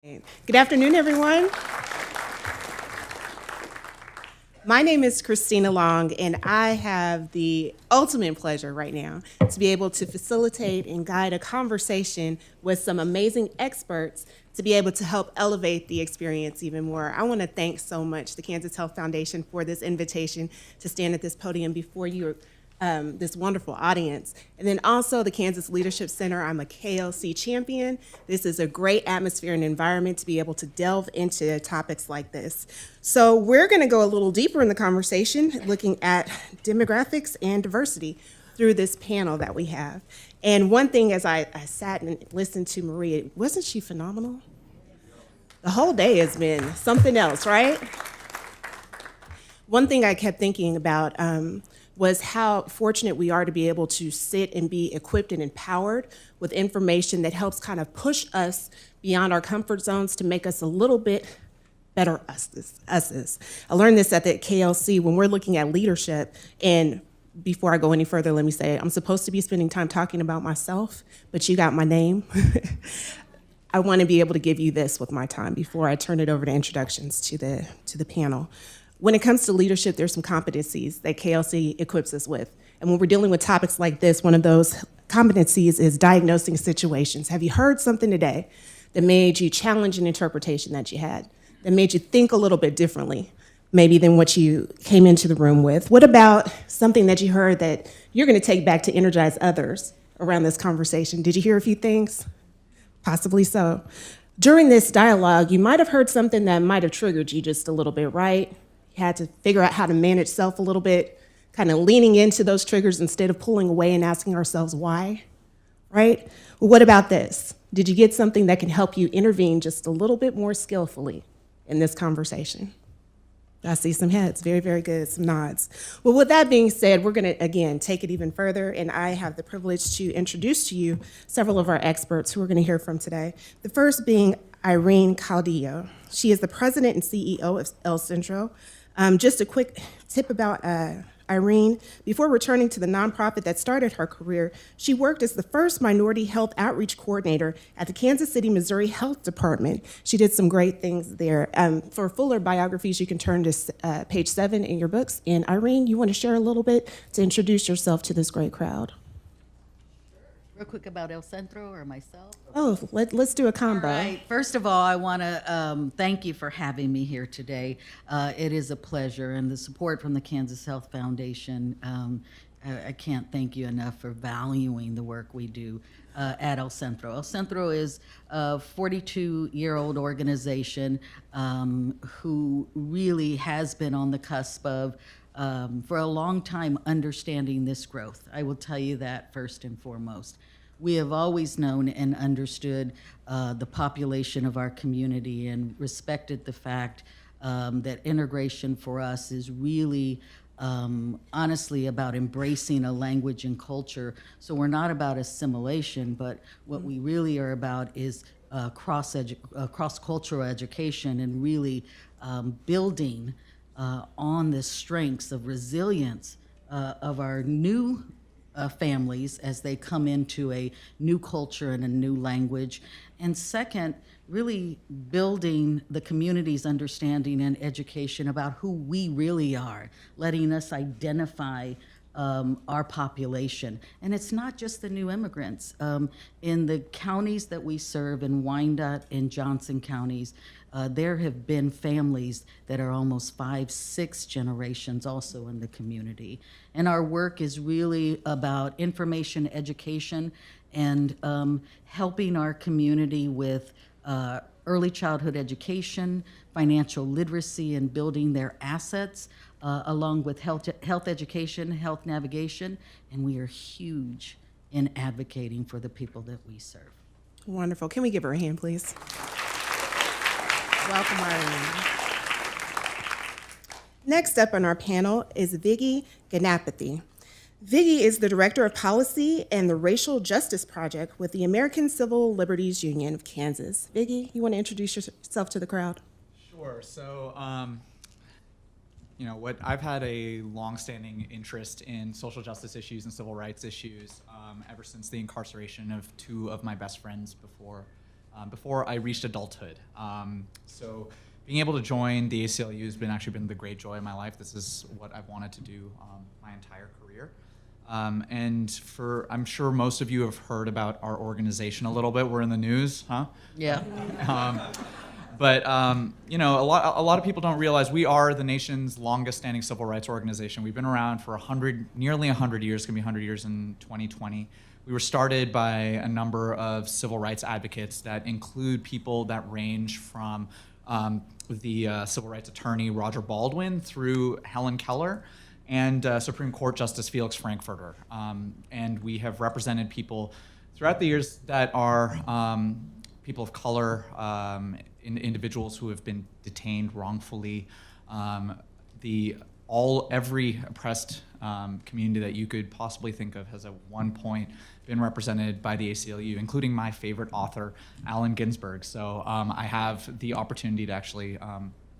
Good afternoon, everyone. My name is Christina Long, and I have the ultimate pleasure right now to be able to facilitate and guide a conversation with some amazing experts to be able to help elevate the experience even more. I want to thank so much the Kansas Health Foundation for this invitation to stand at this podium before you, this wonderful audience. And then also the Kansas Leadership Center. I'm a KLC champion. This is a great atmosphere and environment to be able to delve into topics like this. So we're going to go a little deeper in the conversation, looking at demographics and diversity through this panel that we have. And one thing, as I sat and listened to Maria, wasn't she phenomenal? The whole day has been something else, right? One thing I kept thinking about was how fortunate we are to be able to sit and be equipped and empowered with information that helps kind of push us beyond our comfort zones to make us a little bit better us. I learned this at the KLC when we're looking at leadership. And before I go any further, let me say I'm supposed to be spending time talking about myself, but you got my name. I want to be able to give you this with my time before I turn it over to introductions to the panel. When it comes to leadership, there's some competencies that KLC equips us with. And when we're dealing with topics like this, one of those competencies is diagnosing situations. Have you heard something today that made you challenge an interpretation that you had, that made you think a little bit differently, maybe than what you came into the room with? What about something that you heard that you're going to take back to energize others around this conversation? Did you hear a few things? Possibly so. During this dialogue, you might have heard something that might have triggered you just a little bit, right? You had to figure out how to manage self a little bit, kind of leaning into those triggers instead of pulling away and asking ourselves why, right? Well, what about this? Did you get something that can help you intervene just a little bit more skillfully in this conversation? I see some heads, very, very good, some nods. Well, with that being said, we're gonna, again, take it even further, and I have the privilege to introduce to you several of our experts who we're gonna hear from today. The first being Irene Caudillo. She is the president and CEO of El Centro. Just a quick tip about Irene. Before returning to the nonprofit that started her career, she worked as the first minority health outreach coordinator at the Kansas City, Missouri Health Department. She did some great things there. For fuller biographies, you can turn to page 7 in your books. And Irene, you want to share a little bit to introduce yourself to this great crowd? Real quick about El Centro or myself. Oh, let's do a combo. All right. First of all, I want to thank you for having me here today. It is a pleasure, and the support from the Kansas Health Foundation. I can't thank you enough for valuing the work we do at El Centro. El Centro is a 42-year-old organization who really has been on the cusp of, for a long time, understanding this growth. I will tell you that first and foremost. We have always known and understood the population of our community and respected the fact that integration for us is really honestly about embracing a language and culture. So we're not about assimilation, but what we really are about is cross-cultural education and really building on the strengths of resilience of our new families as they come into a new culture and a new language. And second, really building the community's understanding and education about who we really are, letting us identify our population. And it's not just the new immigrants. In the counties that we serve, in Wyandotte and Johnson counties, there have been families that are almost 5, 6 generations also in the community. And our work is really about information education and helping our community with early childhood education, financial literacy, and building their assets, along with health education, health navigation, and we are huge in advocating for the people that we serve. Wonderful. Can we give her a hand, please? Welcome, Irene. Next up on our panel is Biggie Ganapathy. Biggie is the Director of Policy and the Racial Justice Project with the American Civil Liberties Union of Kansas. Biggie, you want to introduce yourself to the crowd? Sure. So, I've had a longstanding interest in social justice issues and civil rights issues ever since the incarceration of 2 of my best friends before before I reached adulthood. So being able to join the ACLU has actually been the great joy of my life. This is what I've wanted to do my entire career. And I'm sure most of you have heard about our organization a little bit. We're in the news, huh? Yeah. But you know, a lot of people don't realize we are the nation's longest-standing civil rights organization. We've been around for nearly 100 years. It's gonna be 100 years in 2020. We were started by a number of civil rights advocates that include people that range from the civil rights attorney Roger Baldwin through Helen Keller and Supreme Court Justice Felix Frankfurter. And we have represented people throughout the years that are people of color, individuals who have been detained wrongfully, every oppressed community that you could possibly think of has at one point been represented by the ACLU, including my favorite author, Allen Ginsberg. So I have the opportunity to actually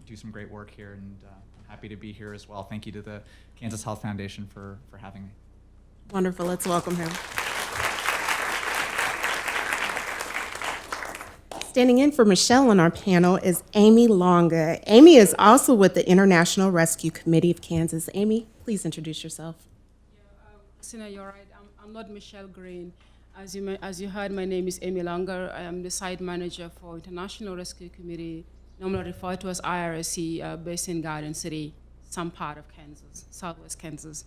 do some great work here, and I'm happy to be here as well. Thank you to the Kansas Health Foundation for having me. Wonderful. Let's welcome him. Standing in for Michelle on our panel is Amy Longa. Amy is also with the International Rescue Committee of Kansas. Amy, please introduce yourself. Christina, you're right. I'm not Michelle Green. As you heard, my name is Amy Longa. I am the site manager for International Rescue Committee, normally referred to as IRSC, based in Garden City, some part of Kansas, southwest Kansas.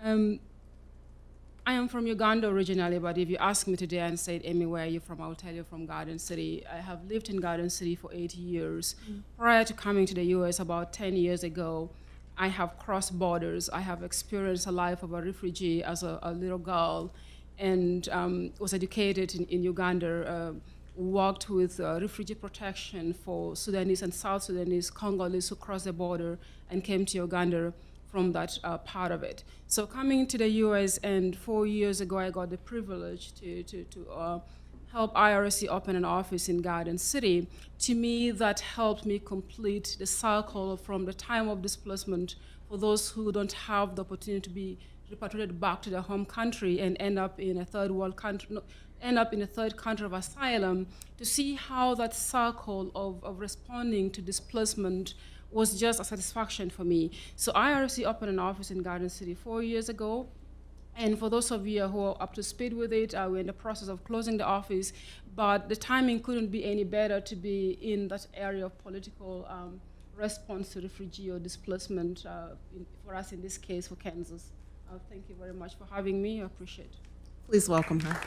I am from Uganda originally, but if you ask me today and say, Amy, where are you from? I'll tell you from Garden City. I have lived in Garden City for 8 years. Prior to coming to the US about 10 years ago, I have crossed borders. I have experienced a life of a refugee as a little girl, and was educated in Uganda, worked with refugee protection for Sudanese and South Sudanese, Congolese who crossed the border and came to Uganda from that part of it. So coming to the US, and 4 years ago, I got the privilege to help IRC open an office in Garden City. To me, that helped me complete the cycle from the time of displacement for those who don't have the opportunity to be repatriated back to their home country and end up in a third world country, end up in a third country of asylum, to see how that cycle of responding to displacement was just a satisfaction for me. So IRC opened an office in Garden City 4 years ago. And for those of you who are up to speed with it, we're in the process of closing the office, but the timing couldn't be any better to be in that area of political response to refugee or displacement, for us in this case, for Kansas. Thank you very much for having me. I appreciate it. Please welcome her.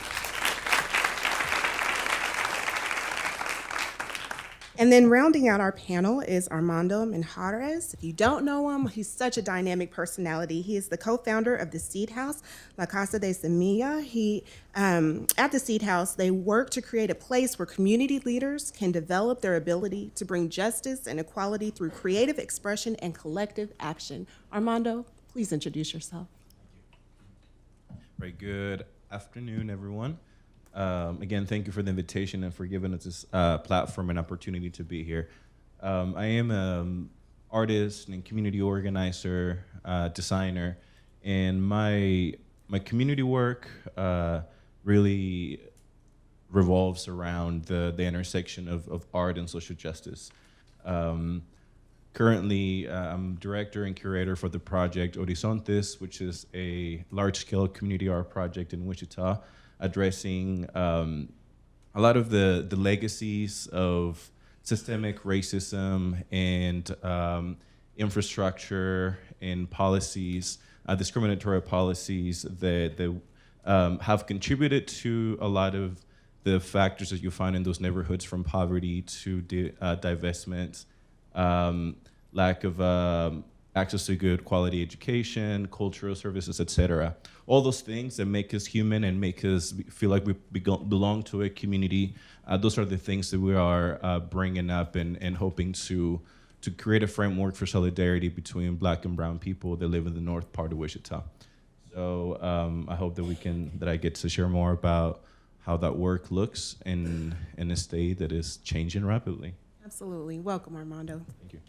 And then rounding out our panel is Armando Hernandez. If you don't know him, he's such a dynamic personality. He is the co-founder of the Seed House, La Casa de Semilla. At the Seed House, they work to create a place where community leaders can develop their ability to bring justice and equality through creative expression and collective action. Armando, please introduce yourself. Very good afternoon, everyone. Again, thank you for the invitation and for giving us this platform and opportunity to be here. I am an artist and community organizer, designer, and my community work really revolves around the intersection of art and social justice. Currently, I'm director and curator for the project Horizontes, which is a large-scale community art project in Wichita, addressing a lot of the legacies of systemic racism and infrastructure and policies, discriminatory policies that have contributed to a lot of the factors that you find in those neighborhoods, from poverty to divestment, lack of access to good quality education, cultural services, etc. All those things that make us human and make us feel like we belong to a community, those are the things that we are bringing up and hoping to create a framework for solidarity between Black and brown people that live in the north part of Wichita. So I hope that I get to share more about how that work looks in a state that is changing rapidly. Absolutely. Welcome, Armando. Thank you.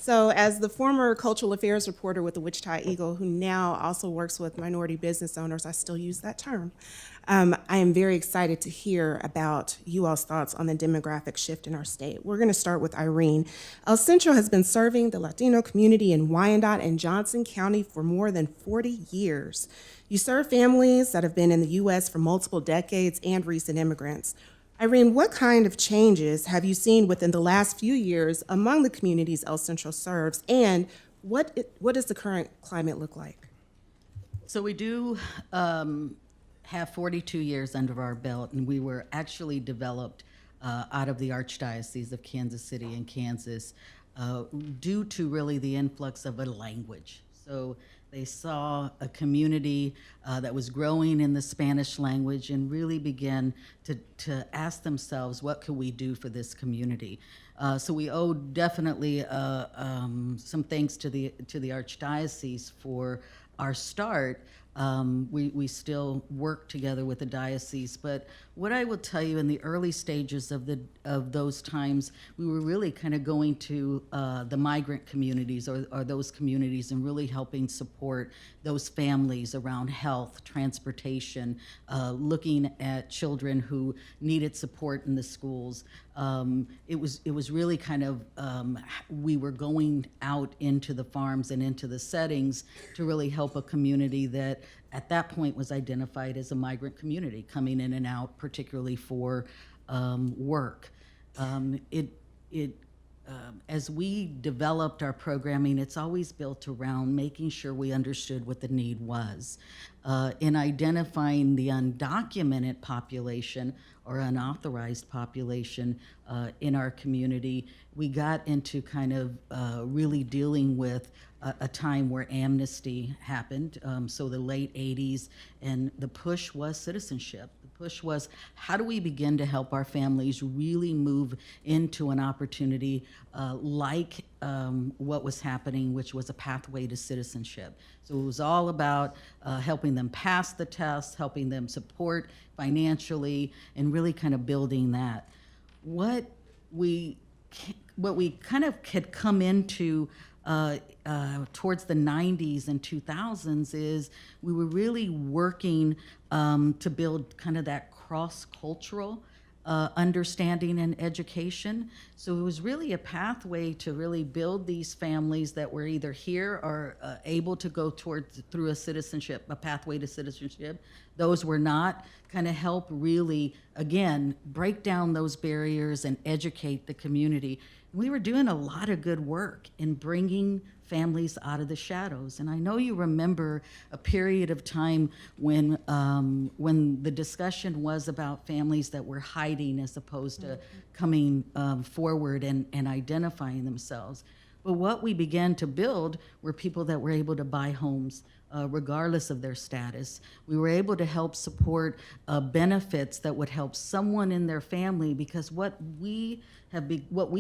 So as the former cultural affairs reporter with the Wichita Eagle, who now also works with minority business owners, I still use that term, I am very excited to hear about you all's thoughts on the demographic shift in our state. We're going to start with Irene. El Centro has been serving the Latino community in Wyandotte and Johnson County for more than 40 years. You serve families that have been in the U.S. for multiple decades and recent immigrants. Irene, what kind of changes have you seen within the last few years among the communities El Centro serves, and what does the current climate look like? So we do have 42 years under our belt, and we were actually developed out of the Archdiocese of Kansas City and Kansas due to really the influx of a language. So they saw a community that was growing in the Spanish language and really began to ask themselves, what could we do for this community? So we owe definitely some thanks to the Archdiocese for our start. We still work together with the diocese, but what I will tell you, in the early stages of those times, we were really kind of going to the migrant communities or those communities and really helping support those families around health, transportation, looking at children who needed support in the schools. It was really kind of, we were going out into the farms and into the settings to really help a community that at that point was identified as a migrant community coming in and out, particularly for work. As we developed our programming, it's always built around making sure we understood what the need was. In identifying the undocumented population or unauthorized population in our community, we got into kind of really dealing with a time where amnesty happened, so the late 80s, and the push was citizenship. The push was, how do we begin to help our families really move into an opportunity like what was happening, which was a pathway to citizenship. So it was all about helping them pass the test, helping them support financially, and really kind of building that. What we kind of had come into towards the 90s and 2000s is we were really working to build kind of that cross-cultural understanding and education. So it was really a pathway to really build these families that were either here or able to go through a citizenship, a pathway to citizenship. Those were not, kind of help really, again, break down those barriers and educate the community. We were doing a lot of good work in bringing families out of the shadows. And I know you remember a period of time when the discussion was about families that were hiding as opposed to coming forward and identifying themselves. But what we began to build were people that were able to buy homes regardless of their status. We were able to help support benefits that would help someone in their family, because what we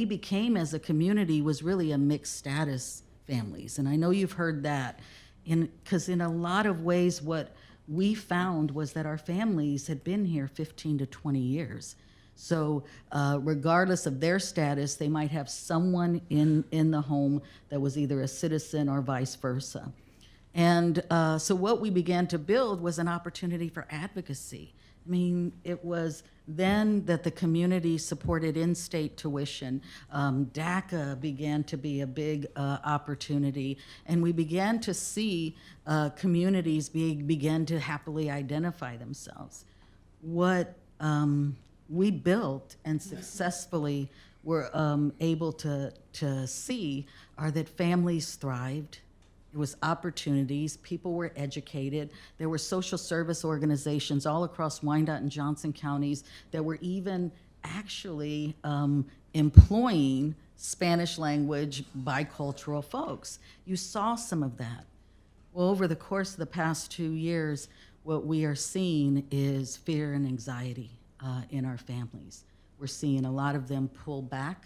became as a community was really a mixed status families. And I know you've heard that, because in a lot of ways what we found was that our families had been here 15 to 20 years. So regardless of their status, they might have someone in the home that was either a citizen or vice versa. And so what we began to build was an opportunity for advocacy. I mean, it was then that the community supported in-state tuition. DACA began to be a big opportunity, and we began to see communities begin to happily identify themselves. What we built and successfully were able to see are that families thrived. There was opportunities, people were educated. There were social service organizations all across Wyandotte and Johnson counties that were even actually employing Spanish language bicultural folks. You saw some of that. Well, over the course of the past 2 years, what we are seeing is fear and anxiety in our families. We're seeing a lot of them pull back,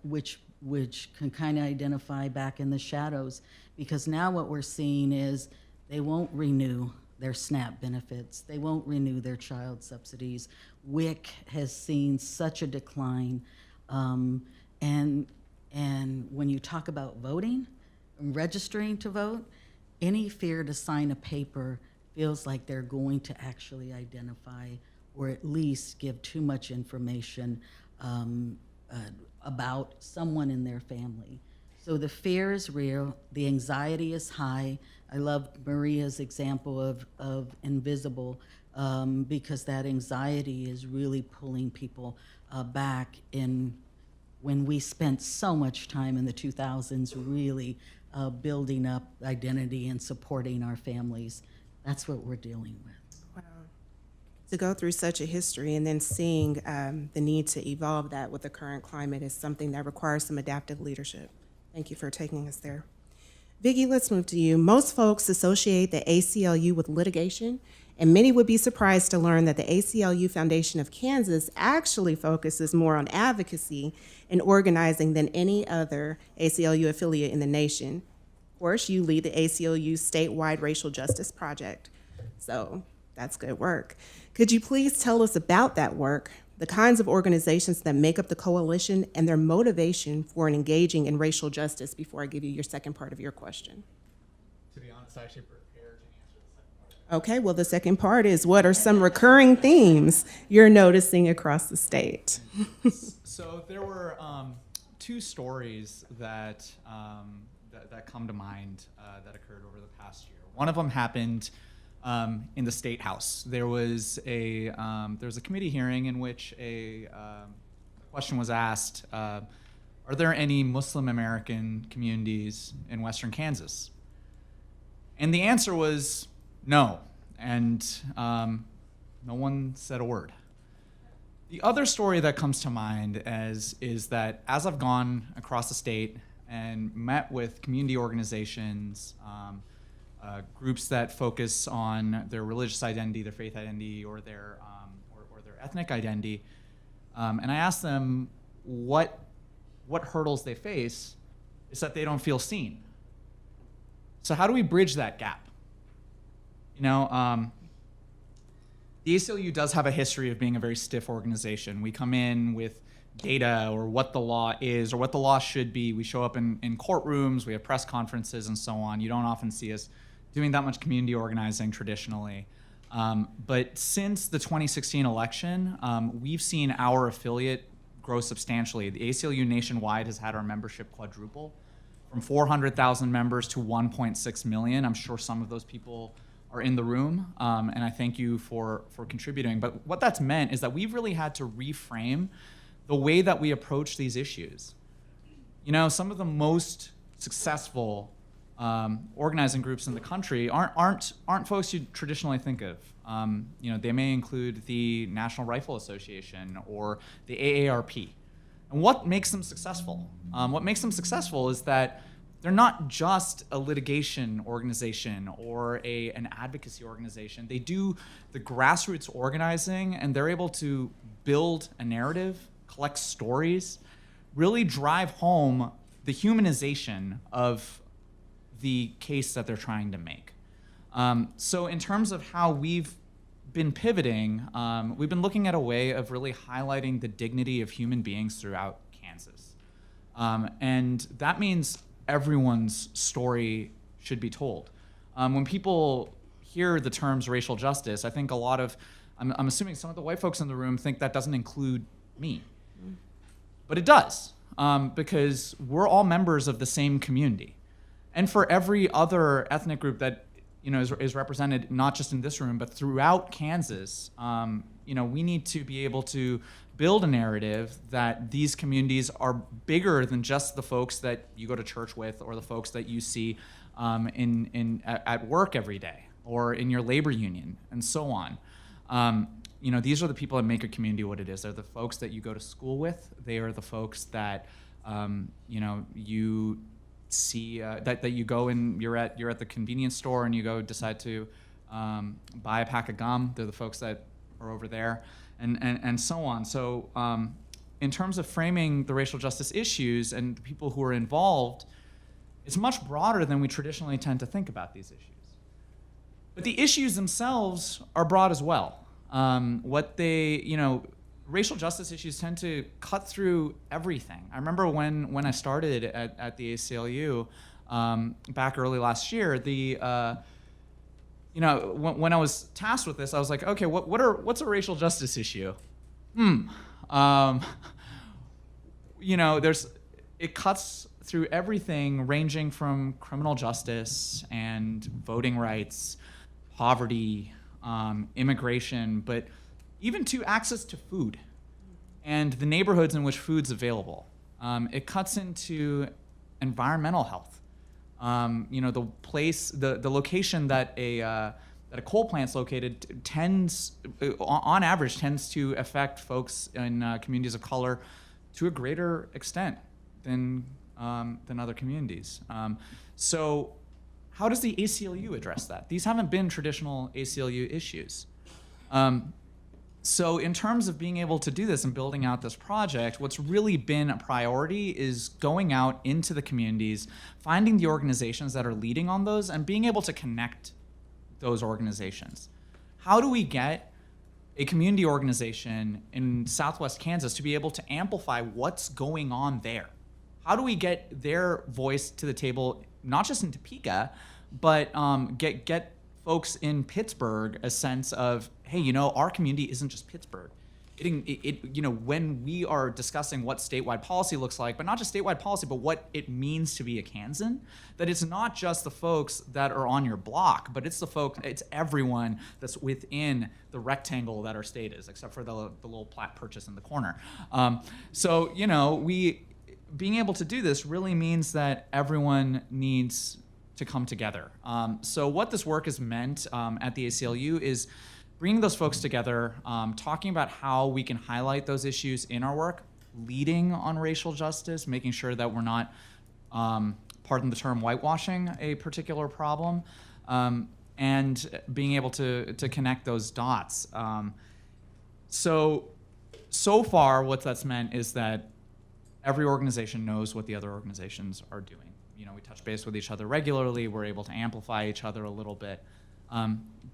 which can kind of identify back in the shadows, because now what we're seeing is they won't renew their SNAP benefits. They won't renew their child subsidies. WIC has seen such a decline. And And when you talk about voting, registering to vote, any fear to sign a paper feels like they're going to actually identify or at least give too much information about someone in their family. So the fear is real, the anxiety is high. I love Maria's example of invisible because that anxiety is really pulling people back in when we spent so much time in the 2000s really building up identity and supporting our families. That's what we're dealing with. Wow. To go through such a history and then seeing the need to evolve that with the current climate is something that requires some adaptive leadership. Thank you for taking us there. Biggie, let's move to you. Most folks associate the ACLU with litigation, and many would be surprised to learn that the ACLU Foundation of Kansas actually focuses more on advocacy and organizing than any other ACLU affiliate in the nation. Of course, you lead the ACLU statewide racial justice project, so that's good work. Could you please tell us about that work, the kinds of organizations that make up the coalition, and their motivation for engaging in racial justice before I give you your second part of your question? To be honest, I actually prepared to answer the second part. Okay, well, the second part is what are some recurring themes you're noticing across the state? So there were two stories that come to mind that occurred over the past year. One of them happened in the State House. There was a committee hearing in which a question was asked, are there any Muslim American communities in Western Kansas? And the answer was no, and no one said a word. The other story that comes to mind is that as I've gone across the state and met with community organizations, groups that focus on their religious identity, their faith identity, or their ethnic identity, and I ask them what hurdles they face, is that they don't feel seen. So how do we bridge that gap? The ACLU does have a history of being a very stiff organization. We come in with data or what the law is or what the law should be. We show up in courtrooms, we have press conferences and so on. You don't often see us doing that much community organizing traditionally. But since the 2016 election, we've seen our affiliate grow substantially. The ACLU nationwide has had our membership quadruple from 400,000 members to 1.6 million. I'm sure some of those people are in the room, and I thank you for contributing. But what that's meant is that we've really had to reframe the way that we approach these issues. Some of the most successful organizing groups in the country aren't folks you traditionally think of. They may include the National Rifle Association or the AARP. And what makes them successful? What makes them successful is that they're not just a litigation organization or an advocacy organization. They do the grassroots organizing, and they're able to build a narrative, collect stories, really drive home the humanization of the case that they're trying to make. So in terms of how we've been pivoting, we've been looking at a way of really highlighting the dignity of human beings throughout Kansas. And that means everyone's story should be told. When people hear the terms racial justice, I think I'm assuming some of the white folks in the room think that doesn't include me. But it does, because we're all members of the same community. And for every other ethnic group that is represented, not just in this room, but throughout Kansas, we need to be able to build a narrative that these communities are bigger than just the folks that you go to church with or the folks that you see at work every day or in your labor union and so on. These are the people that make a community what it is. They're the folks that you go to school with. They are the folks that you see that you go and you're at the convenience store and you go decide to buy a pack of gum. They're the folks that are over there, and so on. So in terms of framing the racial justice issues and the people who are involved, it's much broader than we traditionally tend to think about these issues. But the issues themselves are broad as well. racial justice issues tend to cut through everything. I remember when I started at the ACLU back early last year, when I was tasked with this, I was like, okay, what's a racial justice issue? It cuts through everything, ranging from criminal justice and voting rights, poverty, immigration, but even to access to food and the neighborhoods in which food's available. It cuts into environmental health. The place, the location that a coal plant's located on average, tends to affect folks in communities of color to a greater extent than other communities. So how does the ACLU address that? These haven't been traditional ACLU issues. So in terms of being able to do this and building out this project, what's really been a priority is going out into the communities, finding the organizations that are leading on those, and being able to connect those organizations. How do we get a community organization in Southwest Kansas to be able to amplify what's going on there? How do we get their voice to the table, not just in Topeka, but get folks in Pittsburgh a sense of, hey, our community isn't just Pittsburgh. When we are discussing what statewide policy looks like, but not just statewide policy, but what it means to be a Kansan, that it's not just the folks that are on your block, but it's everyone that's within the rectangle that our state is, except for the little plat purchase in the corner. Being able to do this really means that everyone needs to come together. So what this work has meant at the ACLU is bringing those folks together, talking about how we can highlight those issues in our work, leading on racial justice, making sure that we're not, pardon the term, whitewashing a particular problem, and being able to connect those dots. So far, what that's meant is that every organization knows what the other organizations are doing. We touch base with each other regularly. We're able to amplify each other a little bit.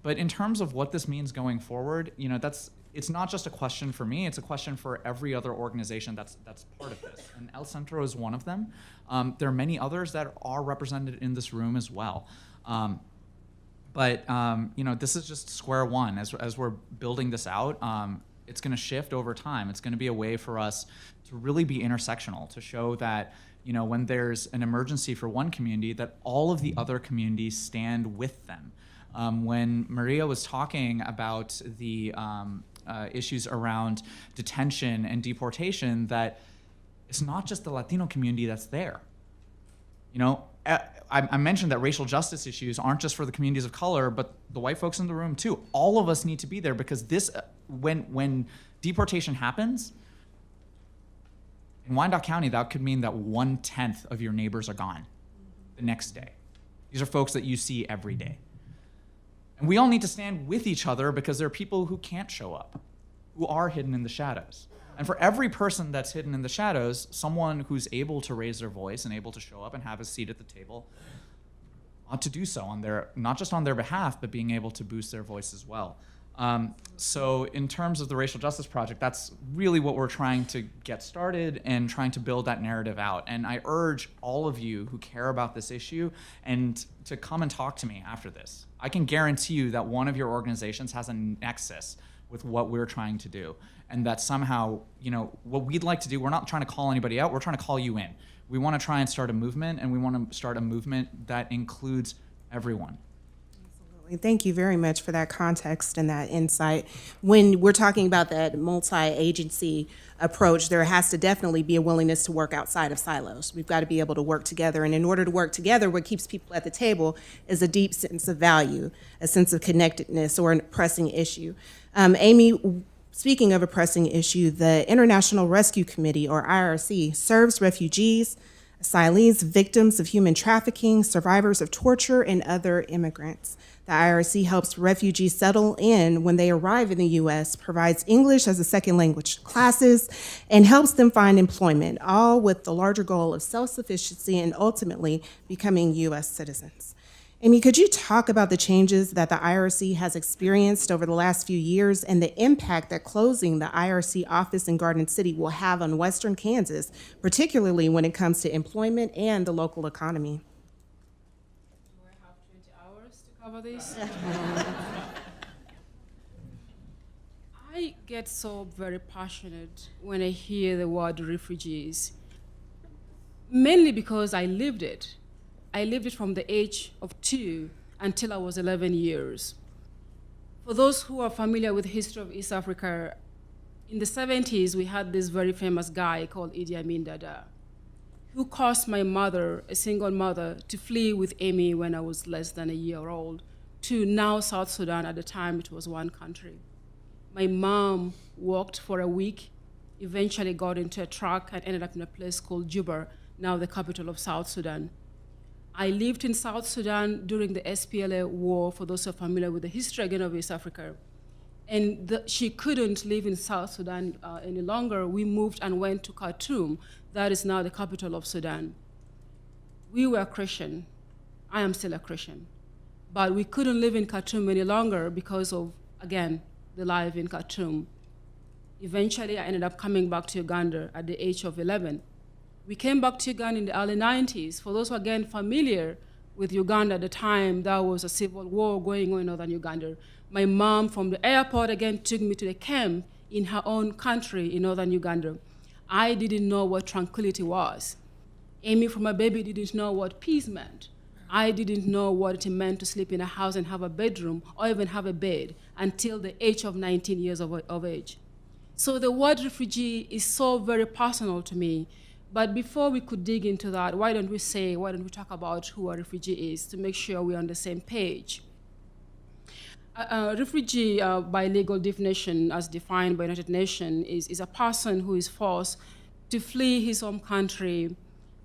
But in terms of what this means going forward, it's not just a question for me. It's a question for every other organization that's part of this. And El Centro is one of them. There are many others that are represented in this room as well. But this is just square one. As we're building this out, it's going to shift over time. It's going to be a way for us to really be intersectional, to show that when there's an emergency for one community, that all of the other communities stand with them. When Maria was talking about the issues around detention and deportation, that it's not just the Latino community that's there. I mentioned that racial justice issues aren't just for the communities of color, but the white folks in the room too. All of us need to be there, because this, when deportation happens, in Wyandotte County, that could mean that 1/10 of your neighbors are gone the next day. These are folks that you see every day. And we all need to stand with each other, because there are people who can't show up, who are hidden in the shadows. And for every person that's hidden in the shadows, someone who's able to raise their voice and able to show up and have a seat at the table ought to do so not just on their behalf, but being able to boost their voice as well. So in terms of the Racial Justice Project, that's really what we're trying to get started and trying to build that narrative out. And I urge all of you who care about this issue and to come and talk to me after this. I can guarantee you that one of your organizations has a nexus with what we're trying to do. And that somehow, what we'd like to do, we're not trying to call anybody out, we're trying to call you in. We want to try and start a movement, and we want to start a movement that includes everyone. Thank you very much for that context and that insight. When we're talking about that multi-agency approach, there has to definitely be a willingness to work outside of silos. We've got to be able to work together. And in order to work together, what keeps people at the table is a deep sense of value, a sense of connectedness, or a pressing issue. Amy, speaking of a pressing issue, the International Rescue Committee, or IRC, serves refugees, asylees, victims of human trafficking, survivors of torture, and other immigrants. The IRC helps refugees settle in when they arrive in the U.S., provides English as a second language classes, and helps them find employment, all with the larger goal of self-sufficiency and ultimately becoming U.S. citizens. Amy, could you talk about the changes that the IRC has experienced over the last few years and the impact that closing the IRC office in Garden City will have on Western Kansas, particularly when it comes to employment and the local economy? Do I have 20 hours to cover this? I get so very passionate when I hear the word refugees, mainly because I lived it. I lived it from the age of 2 until I was 11 years. For those who are familiar with the history of East Africa, in the 70s, we had this very famous guy called Idi Amin Dada, who caused my mother, a single mother, to flee with Amy when I was less than a year old to now South Sudan. At the time, it was one country. My mom walked for a week, eventually got into a truck and ended up in a place called Juba, now the capital of South Sudan. I lived in South Sudan during the SPLA war, for those who are familiar with the history again of East Africa. And she couldn't live in South Sudan any longer. We moved and went to Khartoum. That is now the capital of Sudan. We were Christian. I am still a Christian. But we couldn't live in Khartoum any longer because of, again, the life in Khartoum. Eventually, I ended up coming back to Uganda at the age of 11. We came back to Uganda in the early 90s. For those who are again familiar with Uganda at the time, there was a civil war going on in northern Uganda. My mom from the airport again took me to the camp in her own country in northern Uganda. I didn't know what tranquility was. Amy from a baby didn't know what peace meant. I didn't know what it meant to sleep in a house and have a bedroom or even have a bed until the age of 19 years of age. So the word refugee is so very personal to me. But before we could dig into that, why don't we talk about who a refugee is to make sure we're on the same page? A refugee, by legal definition, as defined by United Nations, is a person who is forced to flee his home country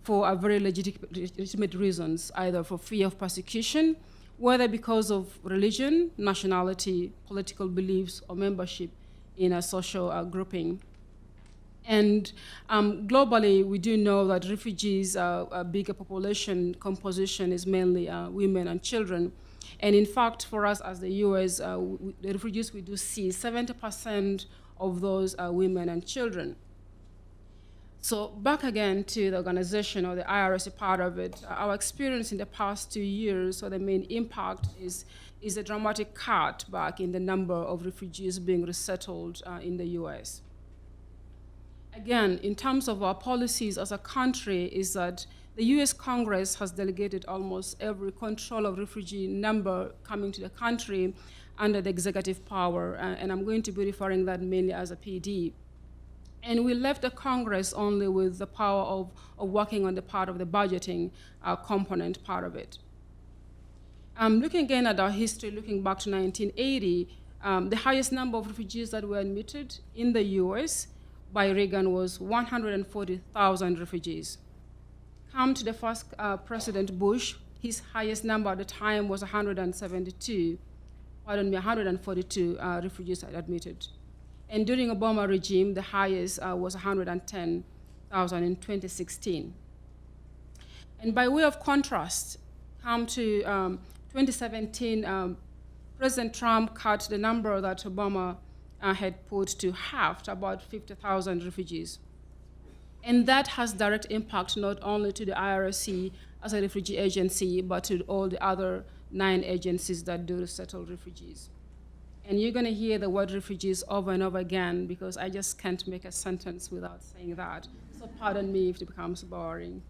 for a very legitimate reasons, either for fear of persecution, whether because of religion, nationality, political beliefs, or membership in a social grouping. And globally, we do know that refugees, a bigger population composition is mainly women and children. And in fact, for us as the US, the refugees we do see, 70% of those are women and children. So back again to the organization or the IRC part of it, our experience in the past 2 years, so the main impact is a dramatic cut back in the number of refugees being resettled in the US. Again, in terms of our policies as a country, is that the US Congress has delegated almost every control of refugee number coming to the country under the executive power, and I'm going to be referring that mainly as a PD. And we left the Congress only with the power of working on the part of the budgeting component part of it. Looking again at our history, looking back to 1980, the highest number of refugees that were admitted in the US by Reagan was 140,000 refugees. Come to the first President Bush, his highest number at the time was 142 refugees admitted. And during Obama regime, the highest was 110,000 in 2016. And by way of contrast, come to 2017, President Trump cut the number that Obama had put to half, to about 50,000 refugees. And that has direct impact not only to the IRC as a refugee agency, but to all the other 9 agencies that do resettle refugees. And you're going to hear the word refugees over and over again because I just can't make a sentence without saying that. So pardon me if it becomes boring.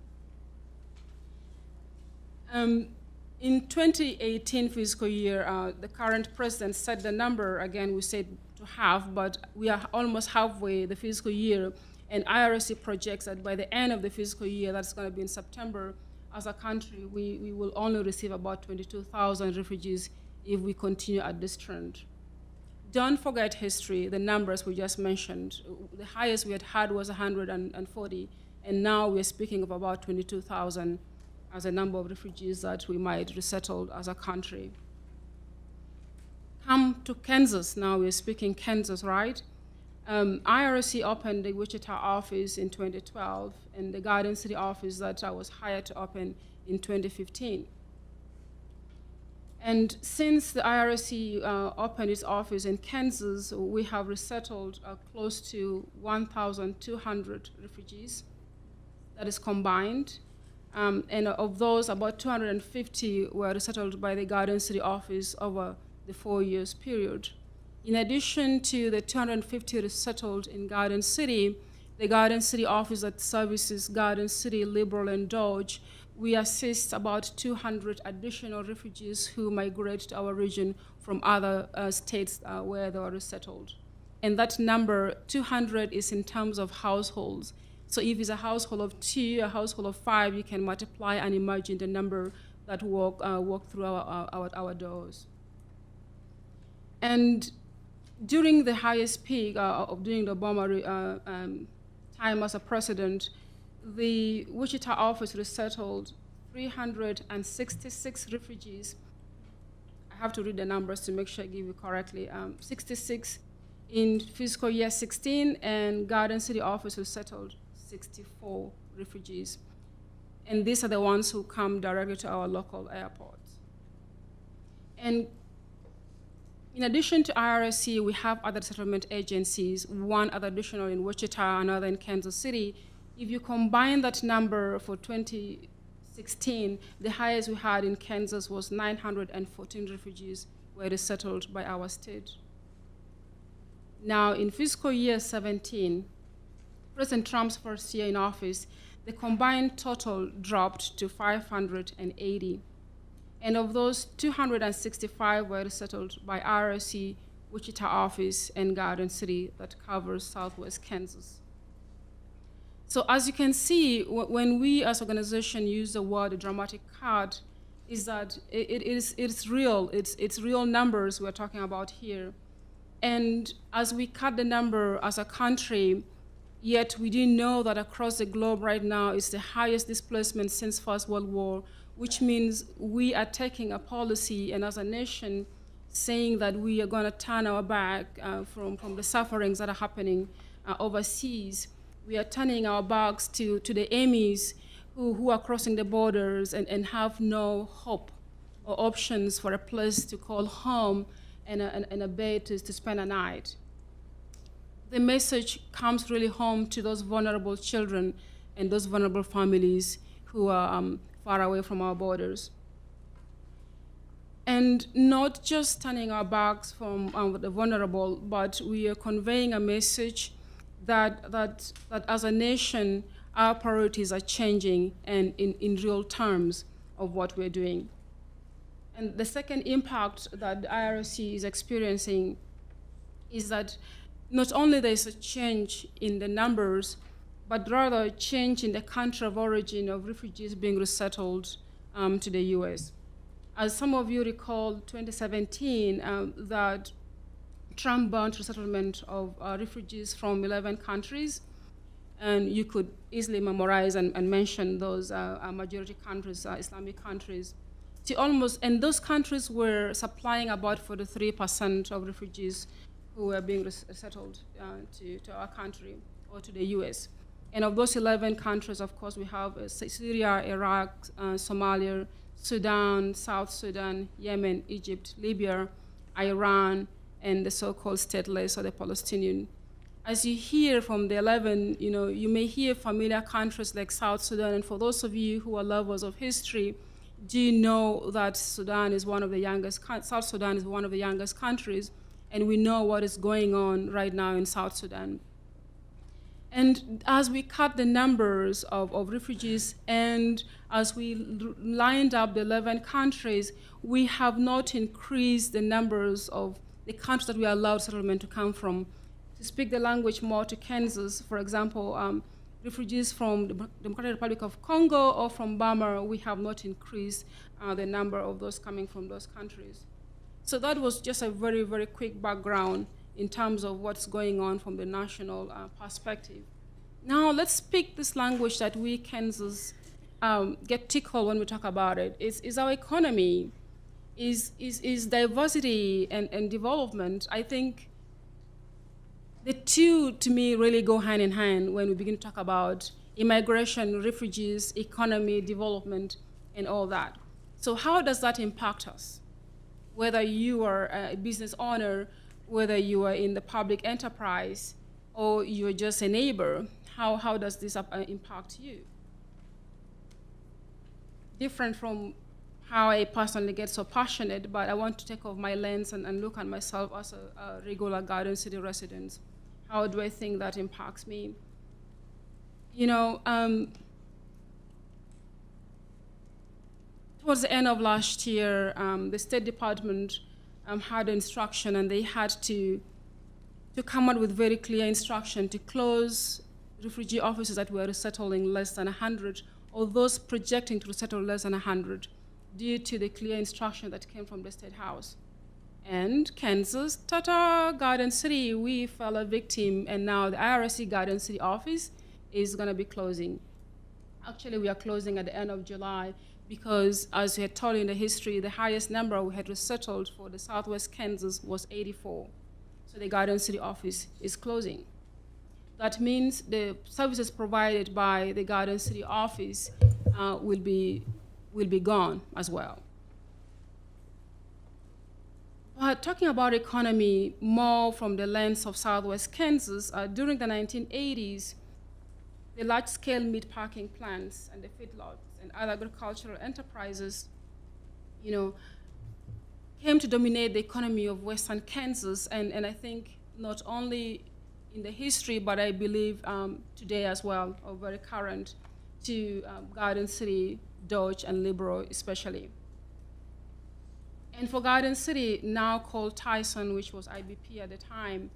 In 2018 fiscal year, the current president set the number, again, we said to half, but we are almost halfway the fiscal year, and IRC projects that by the end of the fiscal year, that's going to be in September, as a country, we will only receive about 22,000 refugees if we continue at this trend. Don't forget history, the numbers we just mentioned. The highest we had was 140, and now we're speaking of about 22,000 as a number of refugees that we might resettle as a country. Come to Kansas now, we're speaking Kansas, right? IRC opened the Wichita office in 2012, and the Garden City office that I was hired to open in 2015. And since the IRC opened its office in Kansas, we have resettled close to 1,200 refugees. That is combined. And of those, about 250 were resettled by the Garden City office over the 4 years period. In addition to the 250 resettled in Garden City, the Garden City office that services Garden City, Liberal, and Dodge, we assist about 200 additional refugees who migrate to our region from other states where they were resettled. And that number, 200, is in terms of households. So if it's a household of 2, a household of 5, you can multiply and imagine the number that walk through our doors. And during the highest peak during the Obama time as a president, the Wichita office resettled 366 refugees. I have to read the numbers to make sure I give you correctly. 66 in fiscal year 16, and Garden City office resettled 64 refugees. And these are the ones who come directly to our local airports. And in addition to IRC, we have other settlement agencies, one other additional in Wichita, another in Kansas City. If you combine that number for 2016, the highest we had in Kansas was 914 refugees were resettled by our state. Now, in fiscal year 17, President Trump's first year in office, the combined total dropped to 580. And of those, 265 were resettled by IRC, Wichita office, and Garden City that covers Southwest Kansas. So as you can see, when we as an organization use the word dramatic cut, is that it's real. It's real numbers we're talking about here. And as we cut the number as a country, yet we do know that across the globe right now it's the highest displacement since First World War, which means we are taking a policy and as a nation saying that we are going to turn our back from the sufferings that are happening overseas. We are turning our backs to the enemies who are crossing the borders and have no hope or options for a place to call home and a bed to spend a night. The message comes really home to those vulnerable children and those vulnerable families who are far away from our borders. And not just turning our backs from the vulnerable, but we are conveying a message that as a nation, our priorities are changing and in real terms of what we're doing. And the second impact that the IRC is experiencing is that not only there's a change in the numbers, but rather a change in the country of origin of refugees being resettled to the US. As some of you recall, 2017, that Trump banned resettlement of refugees from 11 countries, and you could easily memorize and mention those majority countries, Islamic countries. And those countries were supplying about 43% of refugees who were being resettled to our country or to the US. And of those 11 countries, of course, we have Syria, Iraq, Somalia, Sudan, South Sudan, Yemen, Egypt, Libya, Iran, and the so-called stateless or the Palestinian. As you hear from the 11, you may hear familiar countries like South Sudan, and for those of you who are lovers of history, do you know that South Sudan is one of the youngest countries, and we know what is going on right now in South Sudan. And as we cut the numbers of refugees and as we lined up the 11 countries, we have not increased the numbers of the countries that we allowed settlement to come from. To speak the language more to Kansas, for example, refugees from the Democratic Republic of Congo or from Burma, we have not increased the number of those coming from those countries. So that was just a very, very quick background in terms of what's going on from the national perspective. Now let's speak this language that we Kansas get tickled when we talk about it. Is our economy, is diversity and development. I think the two, to me, really go hand in hand when we begin to talk about immigration, refugees, economy, development, and all that. So how does that impact us? whether you are a business owner, whether you are in the public enterprise, or you're just a neighbor, how does this impact you? Different from how I personally get so passionate, but I want to take off my lens and look at myself as a regular Garden City resident. How do I think that impacts me? You know, towards the end of last year, the State Department had instruction, and they had to come out with very clear instruction to close refugee offices that were resettling less than 100, or those projecting to resettle less than 100, due to the clear instruction that came from the State House. And Kansas, Garden City, we fell a victim, and now the IRC Garden City office is gonna be closing. Actually, we are closing at the end of July, because as we had told in the history, the highest number we had resettled for the Southwest Kansas was 84. So the Garden City office is closing. That means the services provided by the Garden City office will be gone as well. But talking about economy more from the lens of Southwest Kansas, during the 1980s, the large-scale meat packing plants and the feedlots and other agricultural enterprises, you know, came to dominate the economy of Western Kansas, and I think not only in the history, but I believe today as well, are very current to Garden City, Dodge, and Liberal especially. And for Garden City, now called Tyson, which was IBP at the time,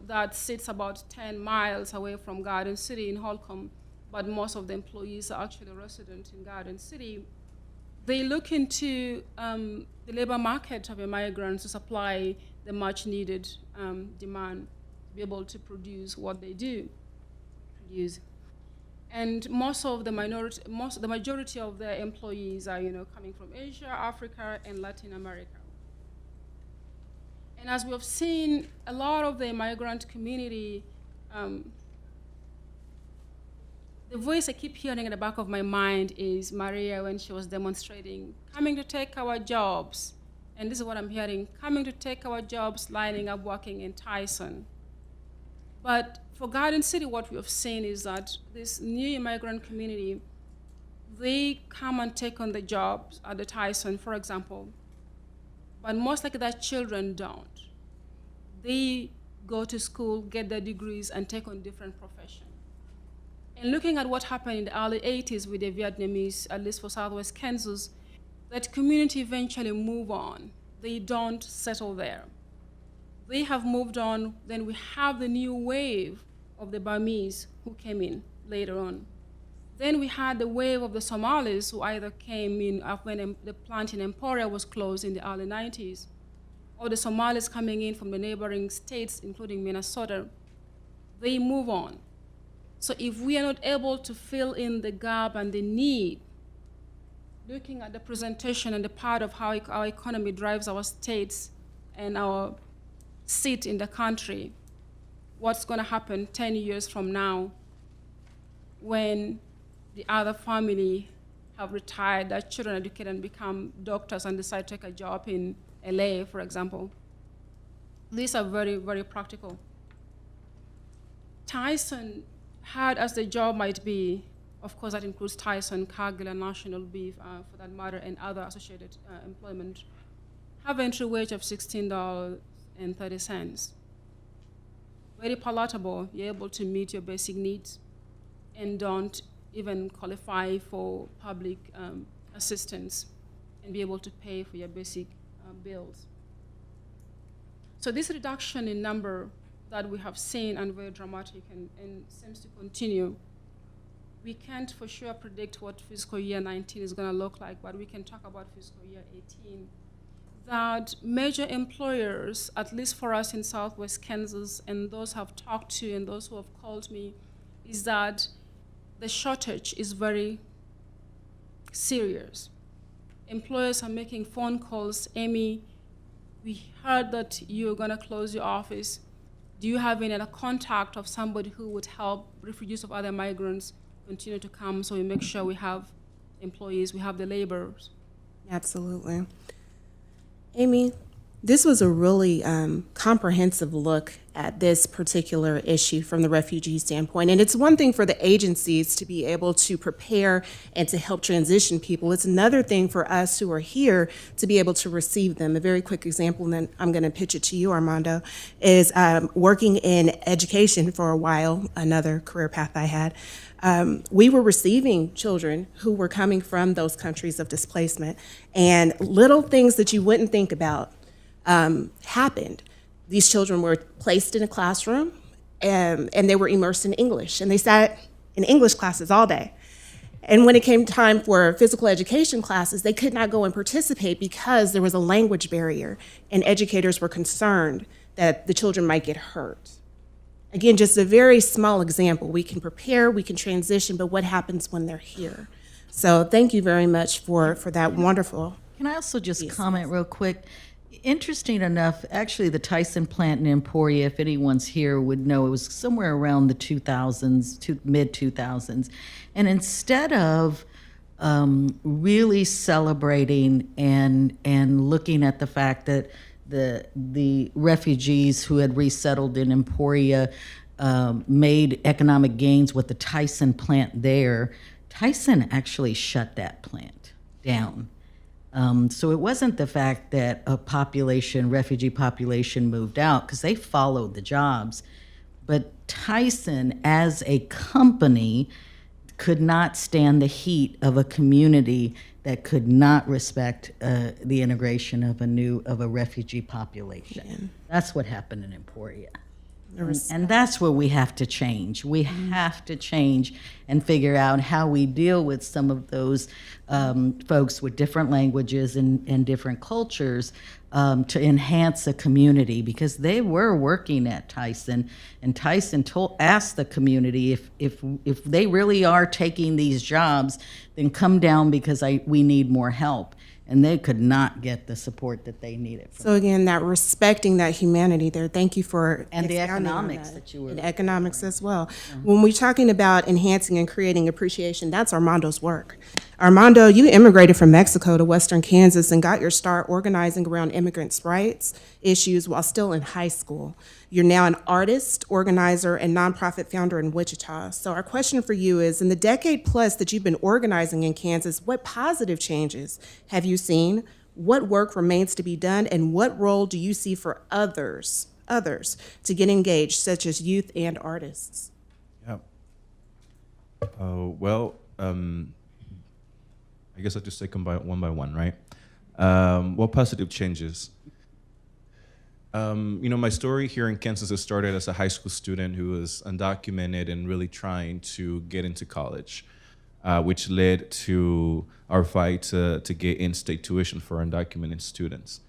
that sits about 10 miles away from Garden City in Holcomb, but most of the employees are actually resident in Garden City. They look into the labor market of immigrants to supply the much needed demand to be able to produce what they do produce. And the majority of their employees are, coming from Asia, Africa, and Latin America. And as we have seen, a lot of the immigrant community, the voice I keep hearing in the back of my mind is Maria when she was demonstrating, coming to take our jobs. And this is what I'm hearing, coming to take our jobs, lining up, working in Tyson. But for Garden City, what we have seen is that this new immigrant community, they come and take on the jobs at the Tyson, for example, but most likely their children don't. They go to school, get their degrees, and take on different professions. And looking at what happened in the early 80s with the Vietnamese, at least for Southwest Kansas, that community eventually move on. They don't settle there. They have moved on, then we have the new wave of the Burmese who came in later on. Then we had the wave of the Somalis who either came in when the plant in Emporia was closed in the early 90s, or the Somalis coming in from the neighboring states, including Minnesota. They move on. So if we are not able to fill in the gap and the need, looking at the presentation and the part of how our economy drives our states and our seat in the country, what's going to happen 10 years from now when the other family have retired, their children educate and become doctors and decide to take a job in LA, for example. These are very, very practical. Tyson, hard as the job might be, of course that includes Tyson, Cargill, and National Beef, for that matter, and other associated employment, have an entry wage of $16.30. Very palatable. You're able to meet your basic needs and don't even qualify for public assistance and be able to pay for your basic bills. So this reduction in number that we have seen and very dramatic and seems to continue, we can't for sure predict what fiscal year 19 is going to look like, but we can talk about fiscal year 18. That major employers, at least for us in Southwest Kansas, and those I've talked to and those who have called me, is that the shortage is very serious. Employers are making phone calls, Amy, we heard that you're gonna close your office. Do you have any other contact of somebody who would help refugees of other migrants continue to come so we make sure we have employees, we have the laborers? Absolutely. Amy, this was a really comprehensive look at this particular issue from the refugee standpoint. And it's one thing for the agencies to be able to prepare and to help transition people. It's another thing for us who are here to be able to receive them. A very quick example, and then I'm going to pitch it to you, Armando, is working in education for a while, another career path I had. We were receiving children who were coming from those countries of displacement, and little things that you wouldn't think about happened. These children were placed in a classroom and they were immersed in English, and they sat in English classes all day. And when it came time for physical education classes, they could not go and participate because there was a language barrier, and educators were concerned that the children might get hurt. Again, just a very small example. We can prepare, we can transition, but what happens when they're here? So thank you very much for that wonderful. Can I also just comment real quick? Interesting enough, actually, the Tyson plant in Emporia, if anyone's here would know, it was somewhere around the 2000s, mid 2000s. And instead of really celebrating and looking at the fact that the refugees who had resettled in Emporia made economic gains with the Tyson plant there, Tyson actually shut that plant down. So it wasn't the fact that a refugee population moved out, because they followed the jobs, but Tyson as a company could not stand the heat of a community that could not respect the integration of a refugee population. Yeah. That's what happened in Emporia. And that's where we have to change. We have to change and figure out how we deal with some of those folks with different languages and different cultures to enhance a community, because they were working at Tyson, and Tyson asked the community if they really are taking these jobs, then come down because we need more help. And they could not get the support that they needed. So again, that respecting that humanity there, thank you for And the expounding on economics that you were. And economics as well. When we're talking about enhancing and creating appreciation, that's Armando's work. Armando, you immigrated from Mexico to Western Kansas and got your start organizing around immigrants' rights issues while still in high school. You're now an artist, organizer, and nonprofit founder in Wichita. So our question for you is, in the decade plus that you've been organizing in Kansas, what positive changes have you seen? What work remains to be done? And what role do you see for others to get engaged, such as youth and artists? Yeah. I guess I'll just take them one by one, right? What positive changes? My story here in Kansas has started as a high school student who was undocumented and really trying to get into college, which led to our fight to get in-state tuition for undocumented students.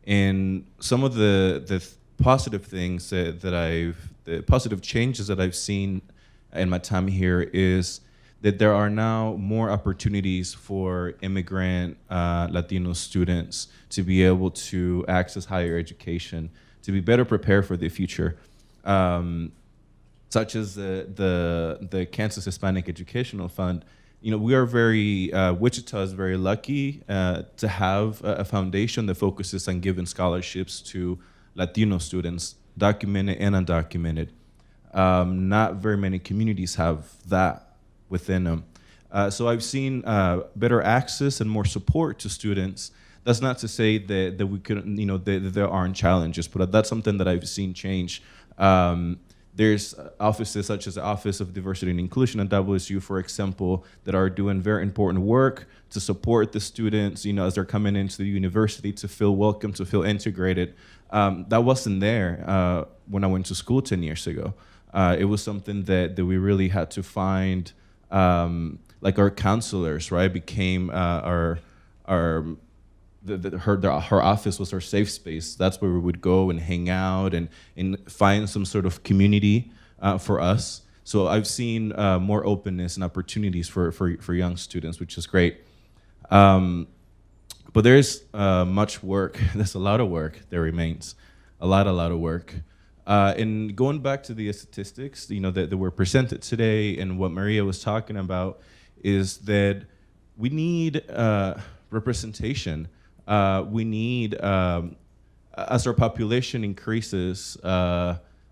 And some of the positive things the positive changes that I've seen in my time here is that there are now more opportunities for immigrant Latino students to be able to access higher education, to be better prepared for the future, such as the Kansas Hispanic Educational Fund. We are Wichita is very lucky to have a foundation that focuses on giving scholarships to Latino students, documented and undocumented. Not very many communities have that within them. So I've seen better access and more support to students. That's not to say that we couldn't, that there aren't challenges, but that's something that I've seen change. There's offices such as the Office of Diversity and Inclusion at WSU, for example, that are doing very important work to support the students, as they're coming into the university, to feel welcome, to feel integrated. That wasn't there when I went to school 10 years ago. It was something that we really had to find. Like our counselors, right, became her office was our safe space. That's where we would go and hang out and find some sort of community for us. So I've seen more openness and opportunities for young students, which is great. But there's much work. There's a lot of work that remains, a lot of work. And going back to the statistics, that were presented today, and what Maria was talking about, is that we need representation. we need, as our population increases,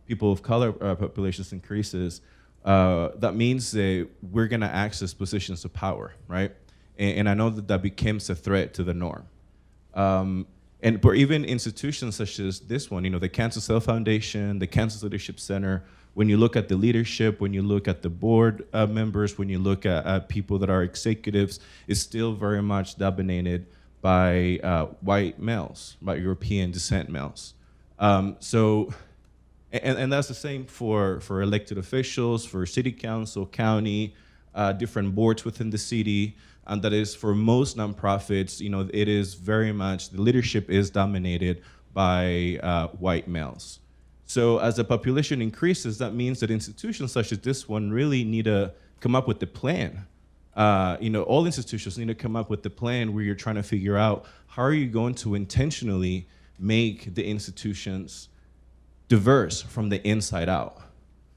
people of color populations increases, that means that we're going to access positions of power, right? And I know that that becomes a threat to the norm. And for even institutions such as this one, the Kansas Cell Foundation, the Kansas Leadership Center, when you look at the leadership, when you look at the board members, when you look at people that are executives, it's still very much dominated by white males, by European descent males. And that's the same for elected officials, for city council, county, different boards within the city. And that is for most nonprofits, it is very much, the leadership is dominated by white males. So as the population increases, that means that institutions such as this one really need to come up with the plan. All institutions need to come up with the plan where you're trying to figure out how are you going to intentionally make the institutions diverse from the inside out,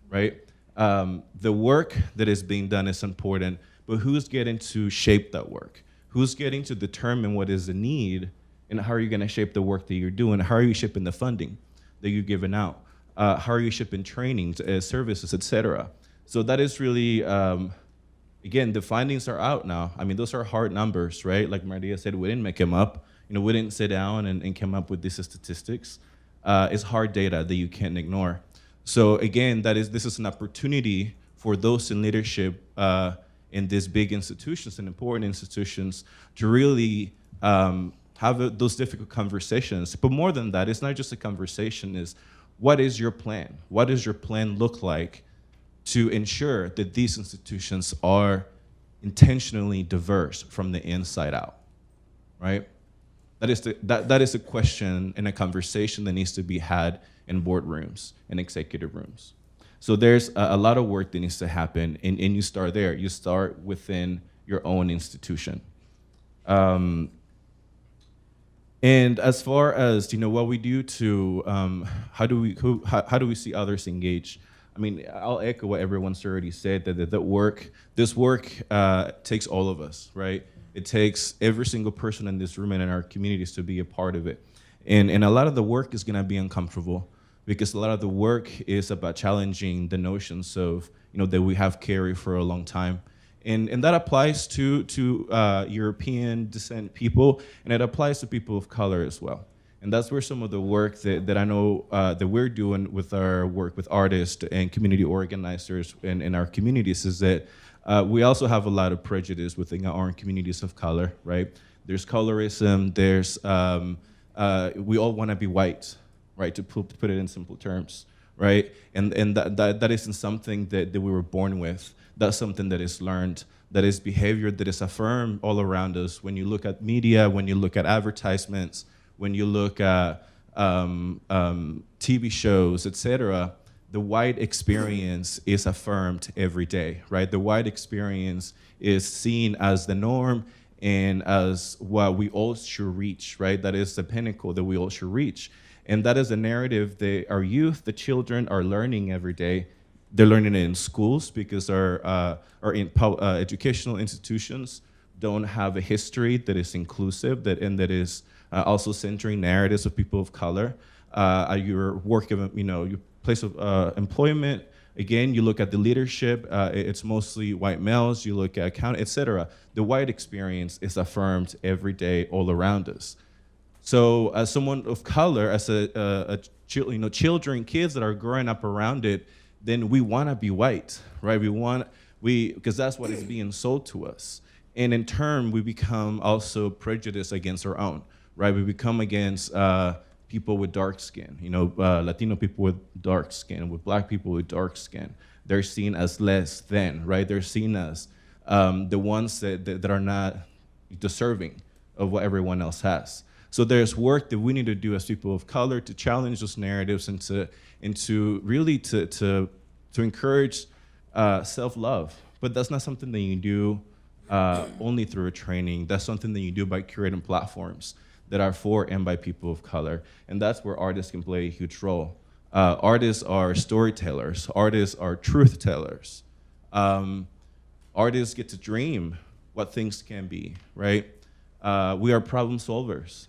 right? The work that is being done is important, but who's getting to shape that work? Who's getting to determine what is the need, and how are you gonna shape the work that you're doing? How are you shaping the funding that you're giving out? How are you shipping trainings, services, et cetera? So that is really, again, the findings are out now. I mean, those are hard numbers, right? Like Maria said, we didn't make them up. We didn't sit down and come up with these statistics. It's hard data that you can't ignore. So again, this is an opportunity for those in leadership in these big institutions and important institutions to really have those difficult conversations. But more than that, it's not just a conversation, it's what is your plan? What does your plan look like to ensure that these institutions are intentionally diverse from the inside out, right? That is a question and a conversation that needs to be had in boardrooms and executive rooms. So there's a lot of work that needs to happen, and you start there. You start within your own institution. And as far as what we do to how do we see others engage? I mean, I'll echo what everyone's already said, that this work takes all of us, right? It takes every single person in this room and in our communities to be a part of it. And a lot of the work is gonna be uncomfortable, because a lot of the work is about challenging the notions of that we have carried for a long time. And that applies to European descent people, and it applies to people of color as well. And that's where some of the work that I know that we're doing with our work with artists and community organizers in our communities is that we also have a lot of prejudice within our own communities of color, right? There's colorism, there's, we all wanna be white, right? To put it in simple terms, right? And that isn't something that we were born with. That's something that is learned, that is behavior that is affirmed all around us. When you look at media, when you look at advertisements, when you look at TV shows, et cetera, the white experience is affirmed every day, right? The white experience is seen as the norm and as what we all should reach, right? That is the pinnacle that we all should reach. And that is a narrative that our youth, the children, are learning every day. They're learning it in schools because our educational institutions don't have a history that is inclusive, that is also centering narratives of people of color. Your work, your place of employment, again, you look at the leadership, it's mostly white males, you look at account, et cetera. The white experience is affirmed every day all around us. So as someone of color, as children, kids that are growing up around it, then we want to be white, right? Because that's what is being sold to us. And in turn, we become also prejudiced against our own, right? We become against people with dark skin, Latino people with dark skin, with Black people with dark skin. They're seen as less than, right? They're seen as the ones that are not deserving of what everyone else has. So there's work that we need to do as people of color to challenge those narratives and to really to encourage self-love. But that's not something that you do only through a training. That's something that you do by curating platforms that are for and by people of color. And that's where artists can play a huge role. Artists are storytellers. Artists are truth tellers. Artists get to dream what things can be, right? We are problem solvers.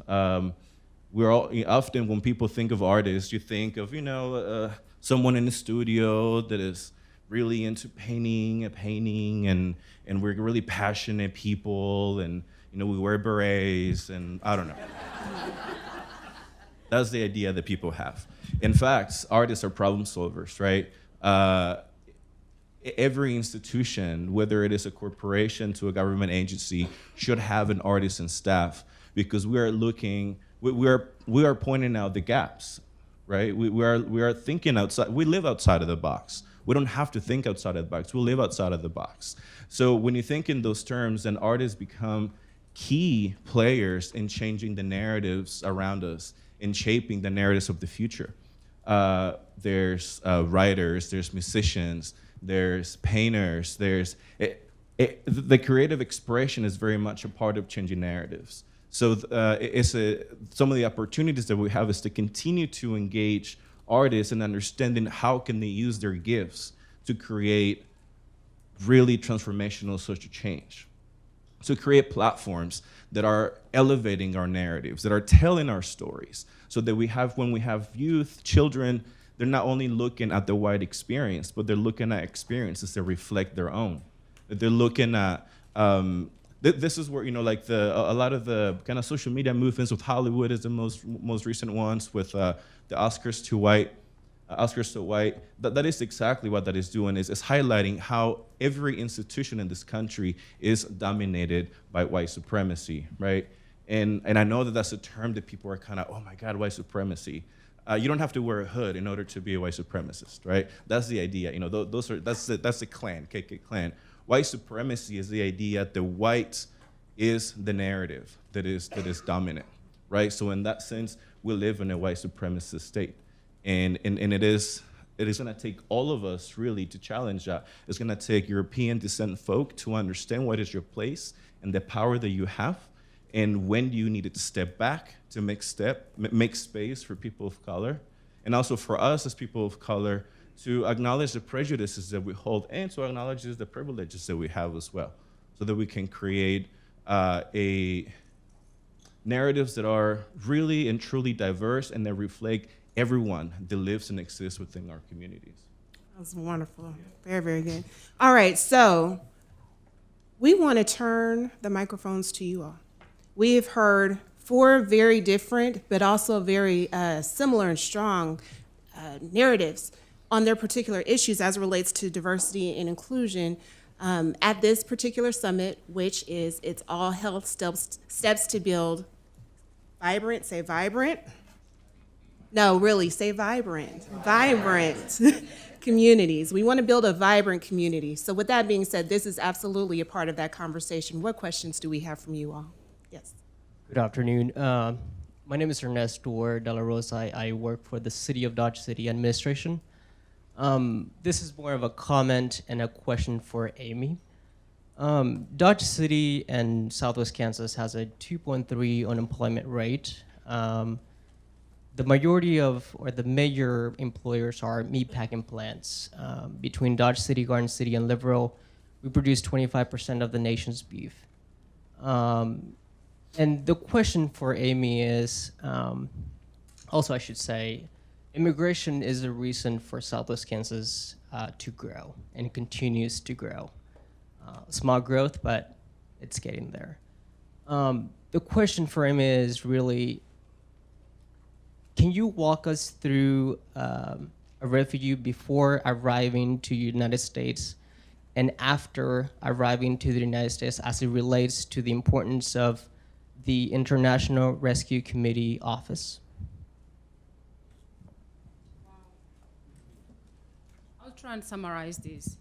We're all, often when people think of artists, you think of, someone in the studio that is really into painting, and we're really passionate people, and we wear berets, and I don't know. That's the idea that people have. In fact, artists are problem solvers, right? Every institution, whether it is a corporation to a government agency, should have an artist and staff, because we are pointing out the gaps, right? We are thinking outside. We live outside of the box. We don't have to think outside of the box. We live outside of the box. So when you think in those terms, then artists become key players in changing the narratives around us, in shaping the narratives of the future. There's writers, there's musicians, there's painters, the creative expression is very much a part of changing narratives. So some of the opportunities that we have is to continue to engage artists in understanding how can they use their gifts to create really transformational social change. To create platforms that are elevating our narratives, that are telling our stories, so that when we have youth, children, they're not only looking at the white experience, but they're looking at experiences that reflect their own. That they're looking at, this is where, a lot of the kind of social media movements with Hollywood is the most recent ones, with the Oscars to white. That is exactly what that is doing, is highlighting how every institution in this country is dominated by white supremacy, right? And I know that that's a term that people are kind of, oh my God, white supremacy. You don't have to wear a hood in order to be a white supremacist, right? That's the idea. That's the Klan, KK Klan. White supremacy is the idea that white is the narrative that is dominant, right? So in that sense, we live in a white supremacist state. And it is going to take all of us really to challenge that. It's going to take European descent folk to understand what is your place and the power that you have, and when do you need to step back to make space for people of color, and also for us as people of color to acknowledge the prejudices that we hold, and to acknowledge the privileges that we have as well, so that we can create narratives that are really and truly diverse and that reflect everyone that lives and exists within our communities. That's wonderful. Very, very good. All right, so we want to turn the microphones to you all. We have heard 4 very different, but also very similar and strong narratives on their particular issues as it relates to diversity and inclusion at this particular summit, which is It's All Health Steps to Build Vibrant, say vibrant. No, really, say vibrant. Vibrant communities. We want to build a vibrant community. So with that being said, this is absolutely a part of that conversation. What questions do we have from you all? Yes. Good afternoon. My name is Ernesto De La Rosa. I work for the City of Dodge City Administration. This is more of a comment and a question for Amy. Dodge City and Southwest Kansas has a 2.3 unemployment rate. The majority or the major employers are meatpacking plants. Between Dodge City, Garden City, and Liberal, we produce 25% of the nation's beef. And the question for Amy is, also I should say, immigration is a reason for Southwest Kansas to grow and continues to grow. Small growth, but it's getting there. The question for Amy is really, can you walk us through a refugee before arriving to the United States and after arriving to the United States as it relates to the importance of the International Rescue Committee Office? I'll try and summarize this.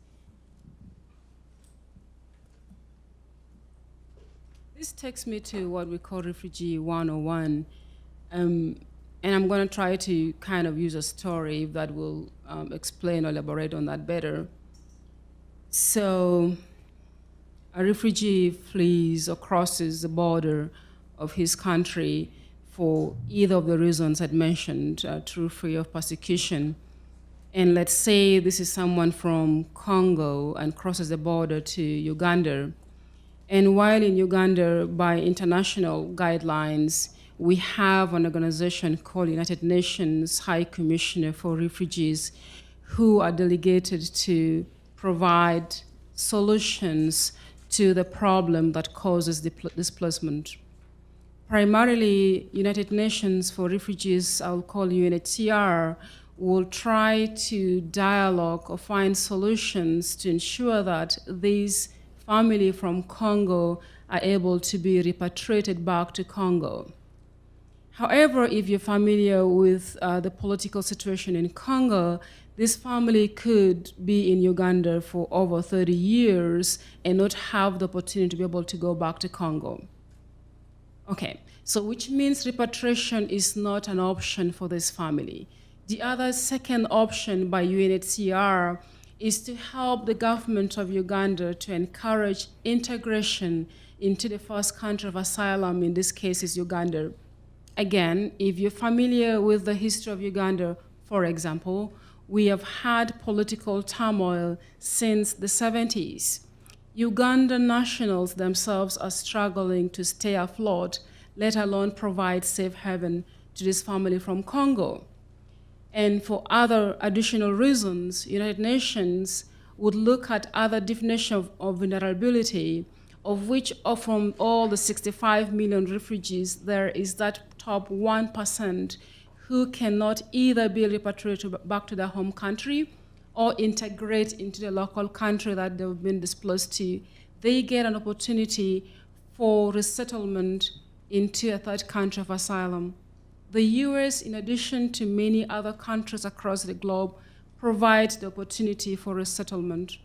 This takes me to what we call Refugee 101. And I'm going to try to kind of use a story that will explain or elaborate on that better. So a refugee flees or crosses the border of his country for either of the reasons I'd mentioned, through fear of persecution. And let's say this is someone from Congo and crosses the border to Uganda. And while in Uganda, by international guidelines, we have an organization called United Nations High Commissioner for Refugees, who are delegated to provide solutions to the problem that causes displacement. Primarily, United Nations for Refugees, I'll call UNHCR, will try to dialogue or find solutions to ensure that these families from Congo are able to be repatriated back to Congo. However, if you're familiar with the political situation in Congo, this family could be in Uganda for over 30 years and not have the opportunity to be able to go back to Congo. Okay, so which means repatriation is not an option for this family. The other second option by UNHCR is to help the government of Uganda to encourage integration into the first country of asylum, in this case is Uganda. Again, if you're familiar with the history of Uganda, for example, we have had political turmoil since the 70s. Ugandan nationals themselves are struggling to stay afloat, let alone provide safe haven to this family from Congo. And for other additional reasons, United Nations would look at other definitions of vulnerability, of which from all the 65 million refugees, there is that top 1% who cannot either be repatriated back to their home country or integrate into the local country that they've been displaced to. They get an opportunity for resettlement into a third country of asylum. The US, in addition to many other countries across the globe, provides the opportunity for resettlement.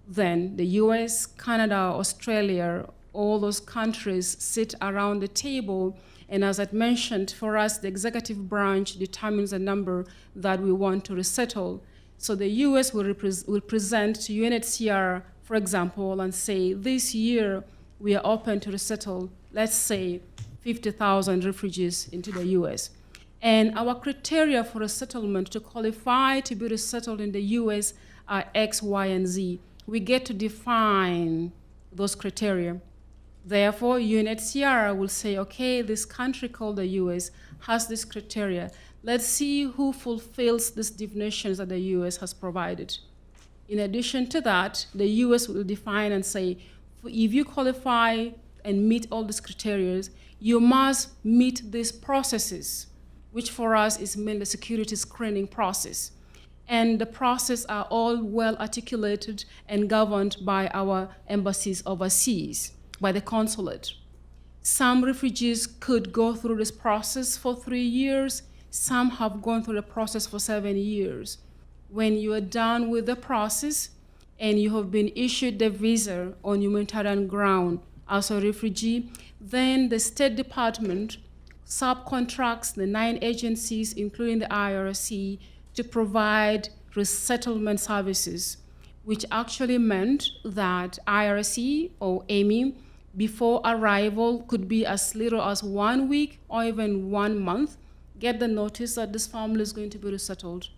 Then the US, Canada, Australia, all those countries sit around the table, and as I mentioned, for us, the executive branch determines the number that we want to resettle. So the US will present to UNHCR, for example, and say, this year we are open to resettle, let's say, 50,000 refugees into the US. And our criteria for resettlement to qualify to be resettled in the US are X, Y, and Z. We get to define those criteria. Therefore, UNHCR will say, okay, this country called the US has this criteria. Let's see who fulfills these definitions that the US has provided. In addition to that, the US will define and say, if you qualify and meet all these criteria, you must meet these processes, which for us is mainly the security screening process. And the process are all well articulated and governed by our embassies overseas, by the consulate. Some refugees could go through this process for 3 years. Some have gone through the process for 7 years. When you are done with the process and you have been issued the visa on humanitarian ground as a refugee, then the State Department subcontracts the 9 agencies, including the IRC, to provide resettlement services, which actually meant that IRC or AMI, before arrival, could be as little as 1 week or even 1 month, get the notice that this family is going to be resettled.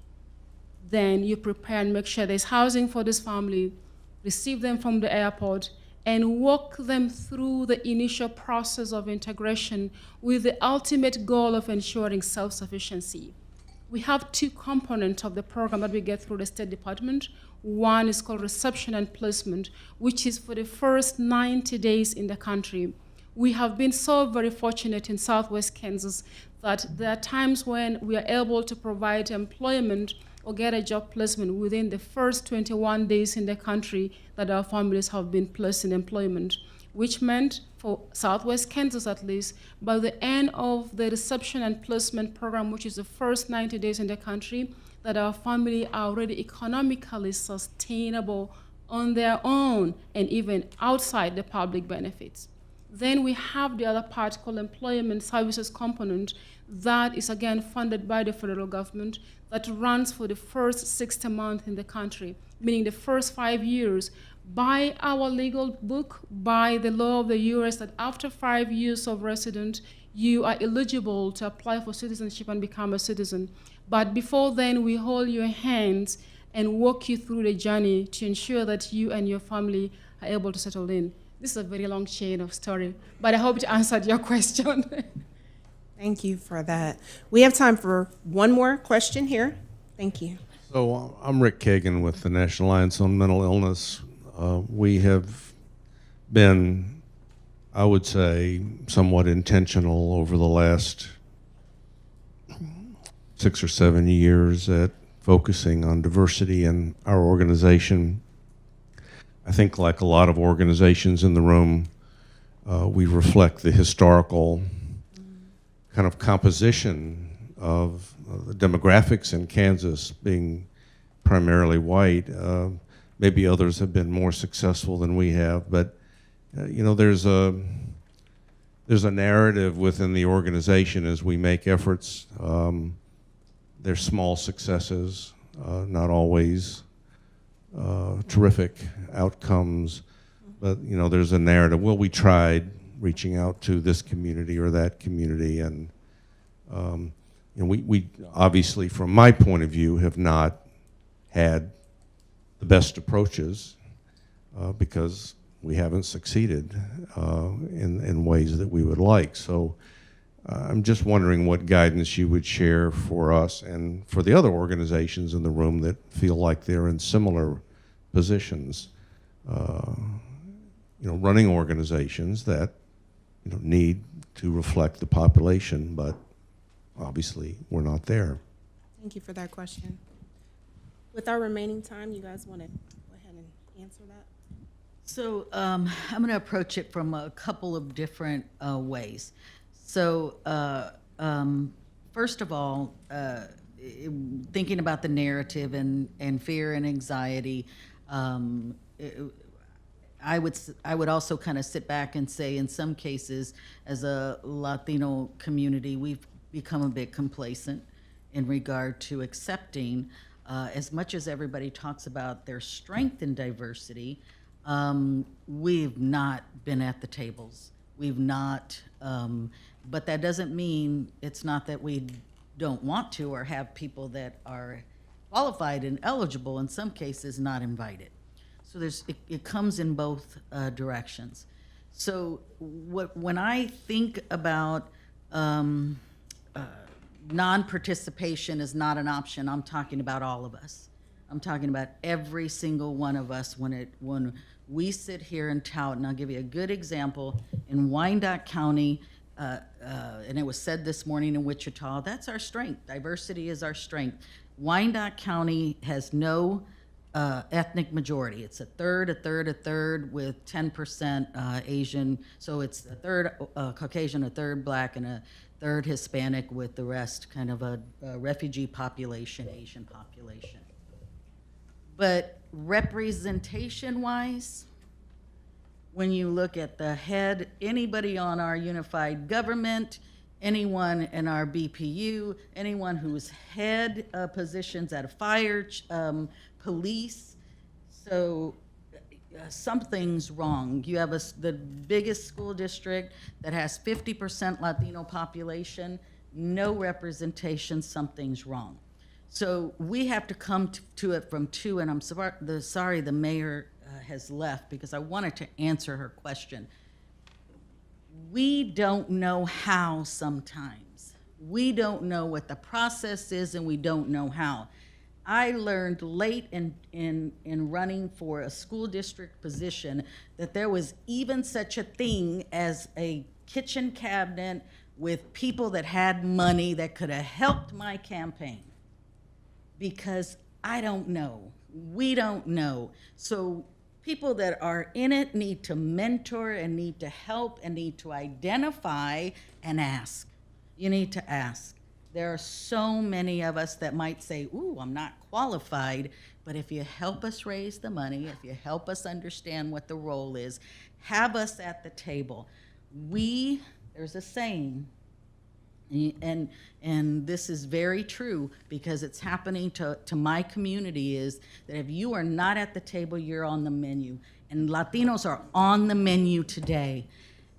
Then you prepare and make sure there's housing for this family, receive them from the airport, and walk them through the initial process of integration with the ultimate goal of ensuring self-sufficiency. We have 2 components of the program that we get through the State Department. One is called reception and placement, which is for the first 90 days in the country. We have been so very fortunate in Southwest Kansas that there are times when we are able to provide employment or get a job placement within the first 21 days in the country that our families have been placed in employment, which meant for Southwest Kansas at least, by the end of the reception and placement program, which is the first 90 days in the country, that our family are already economically sustainable on their own and even outside the public benefits. Then we have the other part called employment services component that is again funded by the federal government that runs for the first 60 months in the country, meaning the first 5 years. By our legal book, by the law of the US, that after 5 years of residence, you are eligible to apply for citizenship and become a citizen. But before then, we hold your hands and walk you through the journey to ensure that you and your family are able to settle in. This is a very long chain of story, but I hope it answered your question. Thank you for that. We have time for one more question here. Thank you. So I'm Rick Kagan with the National Alliance on Mental Illness. We have been, I would say, somewhat intentional over the last 6 or 7 years at focusing on diversity in our organization. I think like a lot of organizations in the room, we reflect the historical kind of composition of the demographics in Kansas being primarily white. Maybe others have been more successful than we have, but you know, there's a narrative within the organization as we make efforts. There's small successes, not always terrific outcomes, but you know, there's a narrative. Well, we tried reaching out to this community or that community, and you know, we obviously, from my point of view, have not had the best approaches because we haven't succeeded in ways that we would like. So I'm just wondering what guidance you would share for us and for the other organizations in the room that feel like they're in similar positions. You know, running organizations that, you know, need to reflect the population, but obviously we're not there. Thank you for that question. With our remaining time, you guys want to go ahead and answer that? So I'm going to approach it from a couple of different ways. So first of all, thinking about the narrative and fear and anxiety, I would also kind of sit back and say, in some cases, as a Latino community, we've become a bit complacent in regard to accepting, as much as everybody talks about their strength in diversity, we've not been at the tables. We've not, but that doesn't mean it's not that we don't want to or have people that are qualified and eligible, in some cases not invited. So it comes in both directions. So when I think about non-participation is not an option, I'm talking about all of us. I'm talking about every single one of us when we sit here and tout. And I'll give you a good example. In Wyandotte County, and it was said this morning in Wichita, that's our strength. Diversity is our strength. Wyandotte County has no ethnic majority. It's a third with 10% Asian. So it's a third Caucasian, a third Black, and a third Hispanic, with the rest kind of a refugee population, Asian population. But representation-wise, when you look at the head, anybody on our unified government, anyone in our BPU, anyone who's head positions at a fire, police, so something's wrong. You have the biggest school district that has 50% Latino population, no representation, something's wrong. So we have to come to it from two, and I'm sorry the mayor has left because I wanted to answer her question. We don't know how sometimes. We don't know what the process is, and we don't know how. I learned late in running for a school district position that there was even such a thing as a kitchen cabinet with people that had money that could have helped my campaign. Because I don't know. We don't know. So people that are in it need to mentor and need to help and need to identify and ask. You need to ask. There are so many of us that might say, ooh, I'm not qualified, but if you help us raise the money, if you help us understand what the role is, have us at the table. There's a saying, and this is very true because it's happening to my community, is that if you are not at the table, you're on the menu. And Latinos are on the menu today.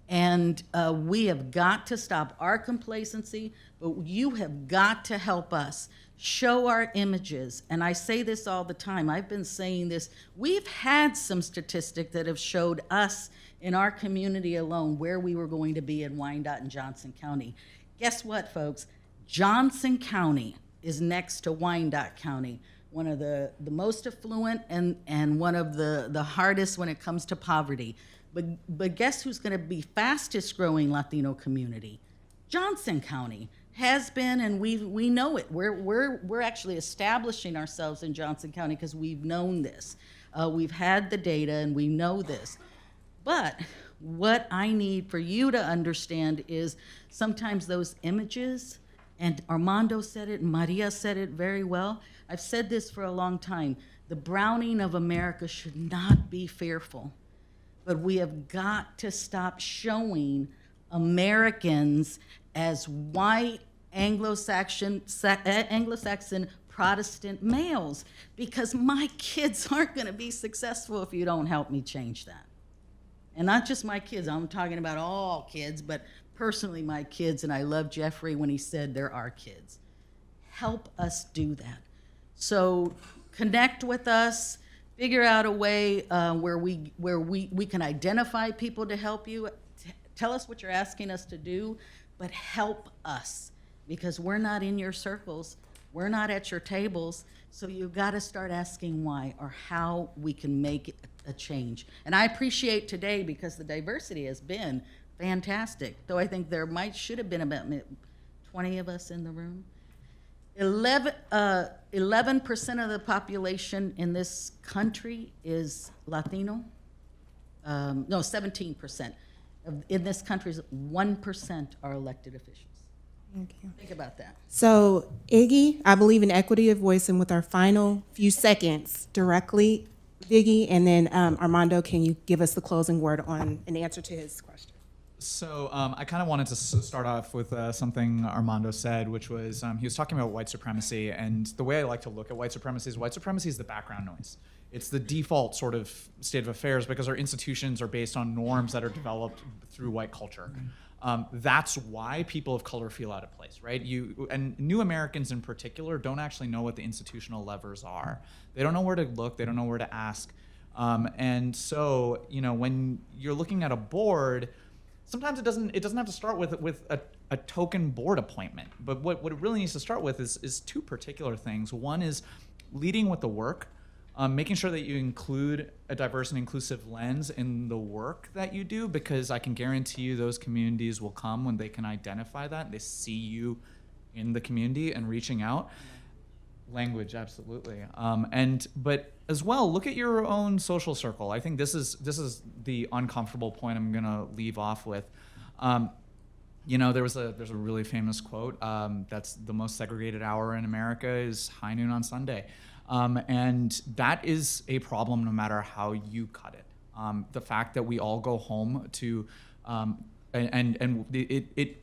And we have got to stop our complacency, but you have got to help us show our images. And I say this all the time. I've been saying this. We've had some statistics that have showed us in our community alone where we were going to be in Wyandotte and Johnson County. Guess what, folks? Johnson County is next to Wyandotte County, one of the most affluent and one of the hardest when it comes to poverty. But guess who's going to be fastest growing Latino community? Johnson County has been, and we know it. We're actually establishing ourselves in Johnson County because we've known this. We've had the data and we know this. But what I need for you to understand is sometimes those images, and Armando said it, and Maria said it very well. I've said this for a long time. The browning of America should not be fearful. But we have got to stop showing Americans as white Anglo-Saxon Protestant males, because my kids aren't going to be successful if you don't help me change that. And not just my kids, I'm talking about all kids, but personally my kids, and I love Jeffrey when he said they're our kids. Help us do that. So connect with us, figure out a way where we can identify people to help you. Tell us what you're asking us to do, but help us, because we're not in your circles. We're not at your tables. So you've got to start asking why or how we can make a change. And I appreciate today because the diversity has been fantastic. Though I think there should have been about 20 of us in the room. 11% of the population in this country is Latino. No, 17%. In this country, 1% are elected officials. Thank you. Think about that. So, Iggy, I believe in equity of voice, and with our final few seconds, directly, Biggie, and then Armando, can you give us the closing word on an answer to his question? So I kind of wanted to start off with something Armando said, which was he was talking about white supremacy, and the way I like to look at white supremacy is the background noise. It's the default sort of state of affairs because our institutions are based on norms that are developed through white culture. That's why people of color feel out of place, right? And new Americans in particular don't actually know what the institutional levers are. They don't know where to look. They don't know where to ask. And so, when you're looking at a board, sometimes it doesn't have to start with a token board appointment. But what it really needs to start with is two particular things. One is leading with the work. Making sure that you include a diverse and inclusive lens in the work that you do, because I can guarantee you those communities will come when they can identify that. They see you in the community and reaching out. Language, absolutely. But as well, look at your own social circle. I think this is the uncomfortable point I'm gonna leave off with. There's a really famous quote that's the most segregated hour in America is high noon on Sunday. And that is a problem no matter how you cut it. The fact that we all go home to, it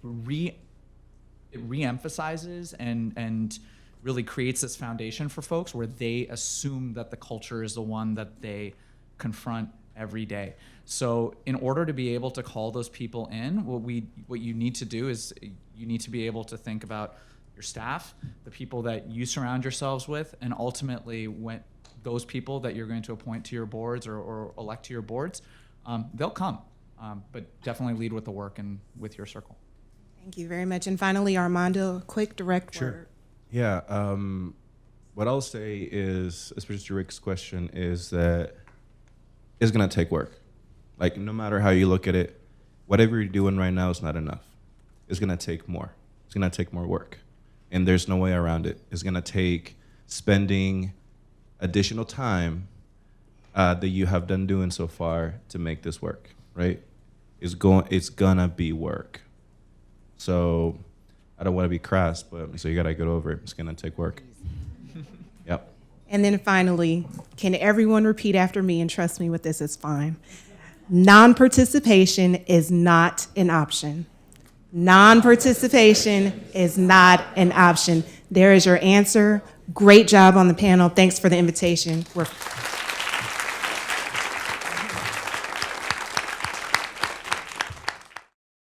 re-emphasizes and really creates this foundation for folks where they assume that the culture is the one that they confront every day. So in order to be able to call those people in, what you need to do is you need to be able to think about your staff, the people that you surround yourselves with, and ultimately when those people that you're going to appoint to your boards or elect to your boards, they'll come. But definitely lead with the work and with your circle. Thank you very much. And finally, Armando, a quick, direct Sure. word. Yeah. What I'll say is, especially to Rick's question, is that it's going to take work. Like, no matter how you look at it, whatever you're doing right now is not enough. It's going to take more. It's going to take more work. And there's no way around it. It's going to take spending additional time that you have done doing so far to make this work, right? It's gonna be work. So I don't want to be crass, but so you got to get over it. It's going to take work. Yep. And then finally, can everyone repeat after me, and trust me with this, it's fine. Non-participation is not an option. Non-participation is not an option. There is your answer. Great job on the panel. Thanks for the invitation.